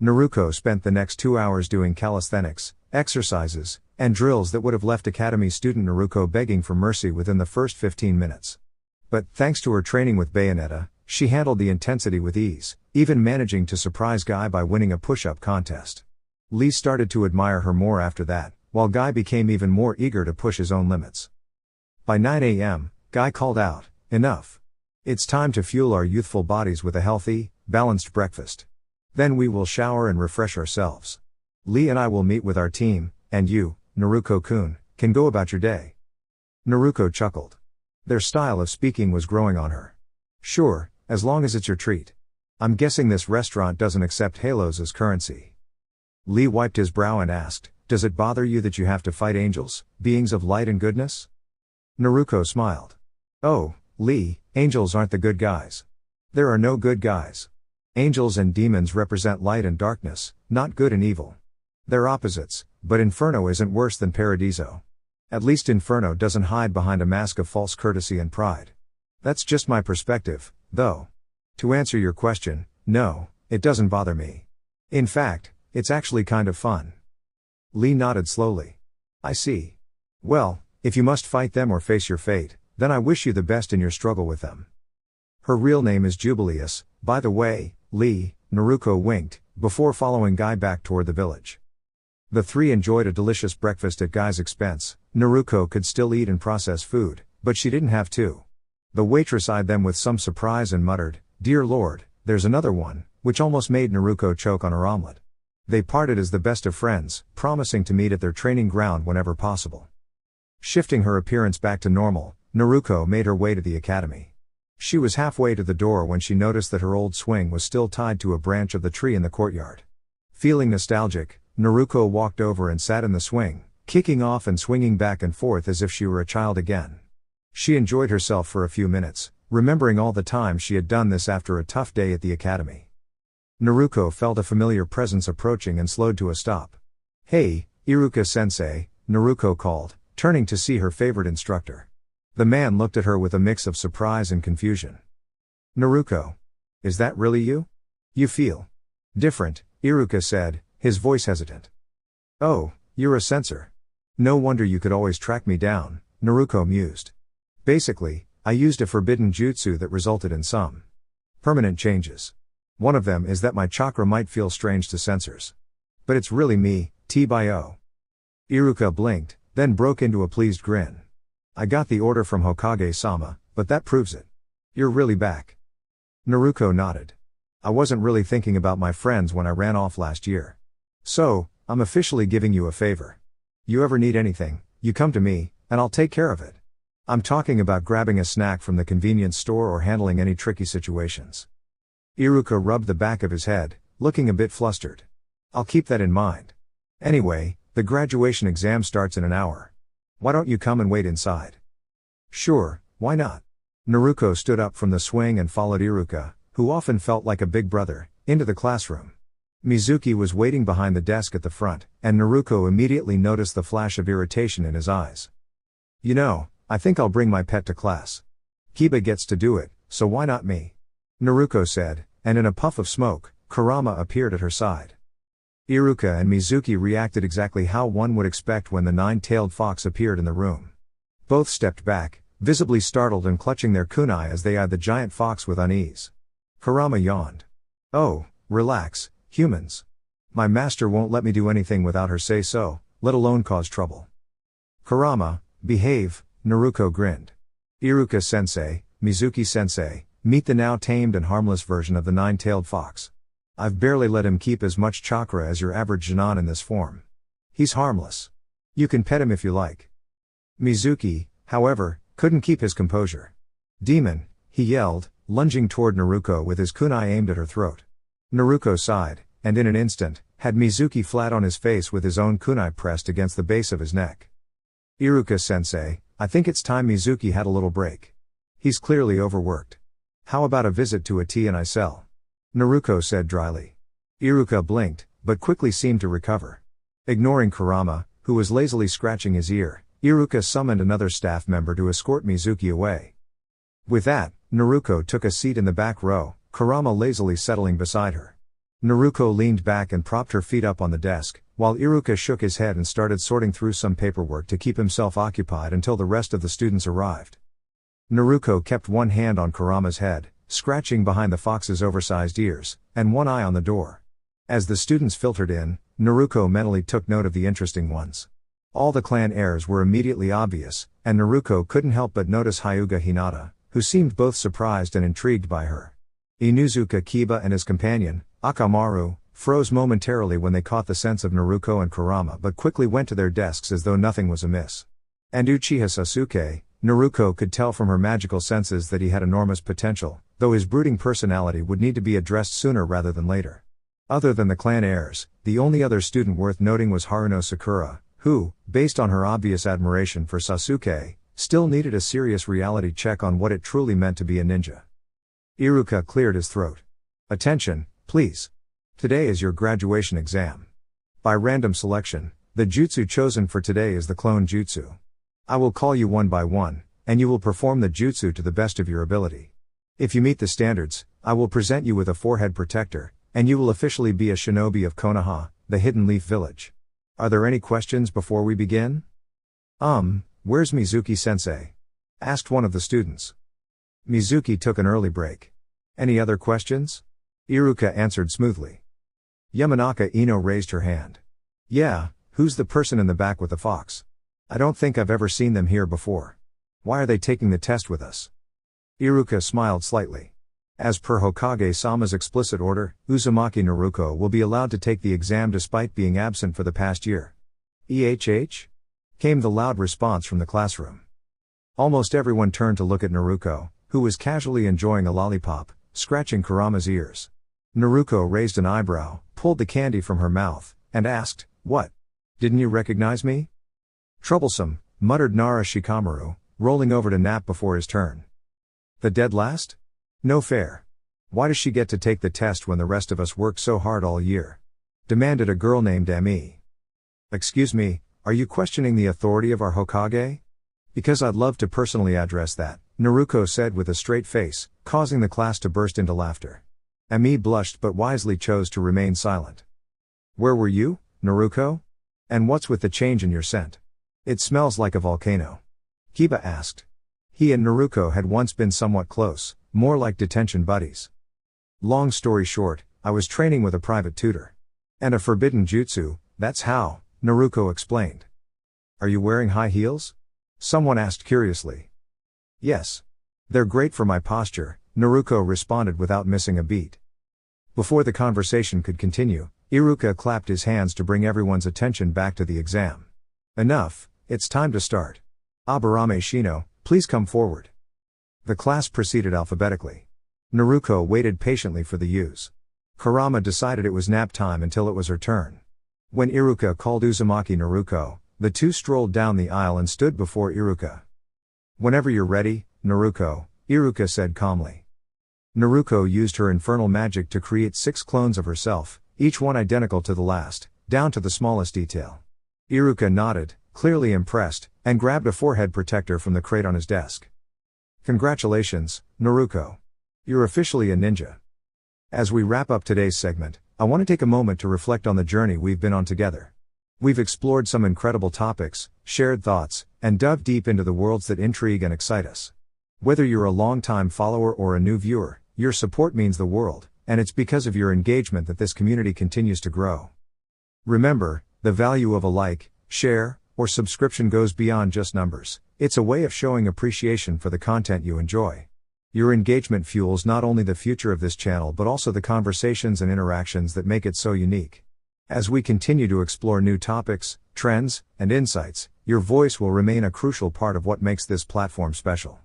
Naruko spent the next 2 hours doing calisthenics, exercises, and drills that would have left Academy student Naruko begging for mercy within the first 15 minutes. But, thanks to her training with Bayonetta, she handled the intensity with ease, even managing to surprise Guy by winning a push-up contest. Lee started to admire her more after that, while Guy became even more eager to push his own limits. By 9 a.m., Guy called out, "Enough. It's time to fuel our youthful bodies with a healthy, balanced breakfast. Then we will shower and refresh ourselves. Lee and I will meet with our team, and you, Naruko-kun, can go about your day." Naruko chuckled. Their style of speaking was growing on her. Sure, as long as it's your treat. I'm guessing this restaurant doesn't accept halos as currency. Lee wiped his brow and asked, "Does it bother you that you have to fight angels, beings of light and goodness?" Naruko smiled. "Oh, Lee, angels aren't the good guys. There are no good guys. Angels and demons represent light and darkness, not good and evil. They're opposites, but Inferno isn't worse than Paradiso. At least Inferno doesn't hide behind a mask of false courtesy and pride. That's just my perspective, though. To answer your question, no, it doesn't bother me. In fact, it's actually kind of fun. Lee nodded slowly. I see. Well, if you must fight them or face your fate, then I wish you the best in your struggle with them. Her real name is Jubileus, by the way, Lee, Naruko winked, before following Guy back toward the village. The three enjoyed a delicious breakfast at Guy's expense. Naruko could still eat and process food, but she didn't have to. The waitress eyed them with some surprise and muttered, "Dear Lord, there's another one," which almost made Naruko choke on her omelet. They parted as the best of friends, promising to meet at their training ground whenever possible. Shifting her appearance back to normal, Naruko made her way to the academy. She was halfway to the door when she noticed that her old swing was still tied to a branch of the tree in the courtyard. Feeling nostalgic, Naruko walked over and sat in the swing, kicking off and swinging back and forth as if she were a child again. She enjoyed herself for a few minutes, remembering all the times she had done this after a tough day at the academy. Naruko felt a familiar presence approaching and slowed to a stop. "Hey, Iruka-sensei," Naruko called, turning to see her favorite instructor. The man looked at her with a mix of surprise and confusion. "Naruko. Is that really you? You feel different," Iruka said, his voice hesitant. "Oh, you're a censor. No wonder you could always track me down," Naruko mused. "Basically, I used a forbidden jutsu that resulted in some permanent changes. One of them is that my chakra might feel strange to censors. But it's really me, T-Bio." Iruka blinked, then broke into a pleased grin. "I got the order from Hokage-sama, but that proves it. You're really back." Naruko nodded. "I wasn't really thinking about my friends when I ran off last year. So, I'm officially giving you a favor. You ever need anything, you come to me, and I'll take care of it. I'm talking about grabbing a snack from the convenience store or handling any tricky situations." Iruka rubbed the back of his head, looking a bit flustered. "I'll keep that in mind. Anyway, the graduation exam starts in an hour. Why don't you come and wait inside?" "Sure, why not?" Naruko stood up from the swing and followed Iruka, who often felt like a big brother, into the classroom. Mizuki was waiting behind the desk at the front, and Naruko immediately noticed the flash of irritation in his eyes. "You know, I think I'll bring my pet to class. Kiba gets to do it, so why not me?" Naruko said, and in a puff of smoke, Kurama appeared at her side. Iruka and Mizuki reacted exactly how one would expect when the nine-tailed fox appeared in the room. Both stepped back, visibly startled and clutching their kunai as they eyed the giant fox with unease. Kurama yawned. "Oh, relax, humans. My master won't let me do anything without her say-so, let alone cause trouble." "Kurama, behave," Naruko grinned. "Iruka-sensei, Mizuki-sensei, meet the now tamed and harmless version of the nine-tailed fox. I've barely let him keep as much chakra as your average Genin in this form. He's harmless. You can pet him if you like." Mizuki, however, couldn't keep his composure. "Demon," he yelled, lunging toward Naruko with his kunai aimed at her throat. Naruko sighed, and in an instant, had Mizuki flat on his face with his own kunai pressed against the base of his neck. "Iruka-sensei, I think it's time Mizuki had a little break. He's clearly overworked. How about a visit to a tea and I cell?" Naruko said dryly. Iruka blinked, but quickly seemed to recover. Ignoring Kurama, who was lazily scratching his ear, Iruka summoned another staff member to escort Mizuki away. With that, Naruko took a seat in the back row, Kurama lazily settling beside her. Naruko leaned back and propped her feet up on the desk, while Iruka shook his head and started sorting through some paperwork to keep himself occupied until the rest of the students arrived. Naruko kept one hand on Kurama's head, scratching behind the fox's oversized ears, and one eye on the door. As the students filtered in, Naruko mentally took note of the interesting ones. All the clan heirs were immediately obvious, and Naruko couldn't help but notice Hyuga Hinata, who seemed both surprised and intrigued by her. Inuzuka Kiba and his companion, Akamaru, froze momentarily when they caught the sense of Naruko and Kurama but quickly went to their desks as though nothing was amiss. And Uchiha Sasuke, Naruko could tell from her magical senses that he had enormous potential, though his brooding personality would need to be addressed sooner rather than later. Other than the clan heirs, the only other student worth noting was Haruno Sakura, who, based on her obvious admiration for Sasuke, still needed a serious reality check on what it truly meant to be a ninja. Iruka cleared his throat. "Attention, please. Today is your graduation exam. By random selection, the jutsu chosen for today is the clone jutsu. I will call you one by one, and you will perform the jutsu to the best of your ability. If you meet the standards, I will present you with a forehead protector, and you will officially be a shinobi of Konoha, the Hidden Leaf Village. Are there any questions before we begin? Where's Mizuki-sensei? Asked one of the students. Mizuki took an early break. Any other questions? Iruka answered smoothly. Yamanaka Ino raised her hand. Yeah, who's the person in the back with the fox? I don't think I've ever seen them here before. Why are they taking the test with us? Iruka smiled slightly. As per Hokage-sama's explicit order, Uzumaki Naruko will be allowed to take the exam despite being absent for the past year. EHH? Came the loud response from the classroom. Almost everyone turned to look at Naruko, who was casually enjoying a lollipop, scratching Kurama's ears. Naruko raised an eyebrow, pulled the candy from her mouth, and asked, "What? Didn't you recognize me?" Troublesome, muttered Nara Shikamaru, rolling over to nap before his turn. The dead last? No fair. Why does she get to take the test when the rest of us worked so hard all year? Demanded a girl named Emi. Excuse me, are you questioning the authority of our Hokage? Because I'd love to personally address that, Naruko said with a straight face, causing the class to burst into laughter. Emi blushed but wisely chose to remain silent. Where were you, Naruko? And what's with the change in your scent? It smells like a volcano. Kiba asked. He and Naruko had once been somewhat close, more like detention buddies. Long story short, I was training with a private tutor. And a forbidden jutsu, that's how, Naruko explained. Are you wearing high heels? Someone asked curiously. Yes. They're great for my posture, Naruko responded without missing a beat. Before the conversation could continue, Iruka clapped his hands to bring everyone's attention back to the exam. Enough, it's time to start. Aburame Shino, please come forward. The class proceeded alphabetically. Naruko waited patiently for the use. Kurama decided it was nap time until it was her turn. When Iruka called Uzumaki Naruko, the two strolled down the aisle and stood before Iruka. Whenever you're ready, Naruko, Iruka said calmly. Naruko used her infernal magic to create 6 clones of herself, each one identical to the last, down to the smallest detail. Iruka nodded, clearly impressed, and grabbed a forehead protector from the crate on his desk. Congratulations, Naruko. You're officially a ninja. As we wrap up today's segment, I want to take a moment to reflect on the journey we've been on together. We've explored some incredible topics, shared thoughts, and dove deep into the worlds that intrigue and excite us. Whether you're a long-time follower or a new viewer, your support means the world, and it's because of your engagement that this community continues to grow. Remember, the value of a like, share, or subscription goes beyond just numbers. It's a way of showing appreciation for the content you enjoy. Your engagement fuels not only the future of this channel but also the conversations and interactions that make it so unique. As we continue to explore new topics, trends, and insights, your voice will remain a crucial part of what makes this platform special.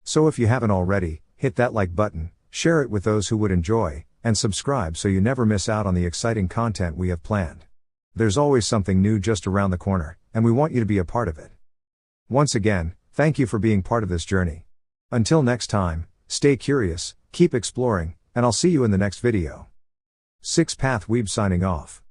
So if you haven't already, hit that like button, share it with those who would enjoy, and subscribe so you never miss out on the exciting content we have planned. There's always something new just around the corner, and we want you to be a part of it. Once again, thank you for being part of this journey. Until next time, stay curious, keep exploring, and I'll see you in the next video. 6 Path Weeb signing off.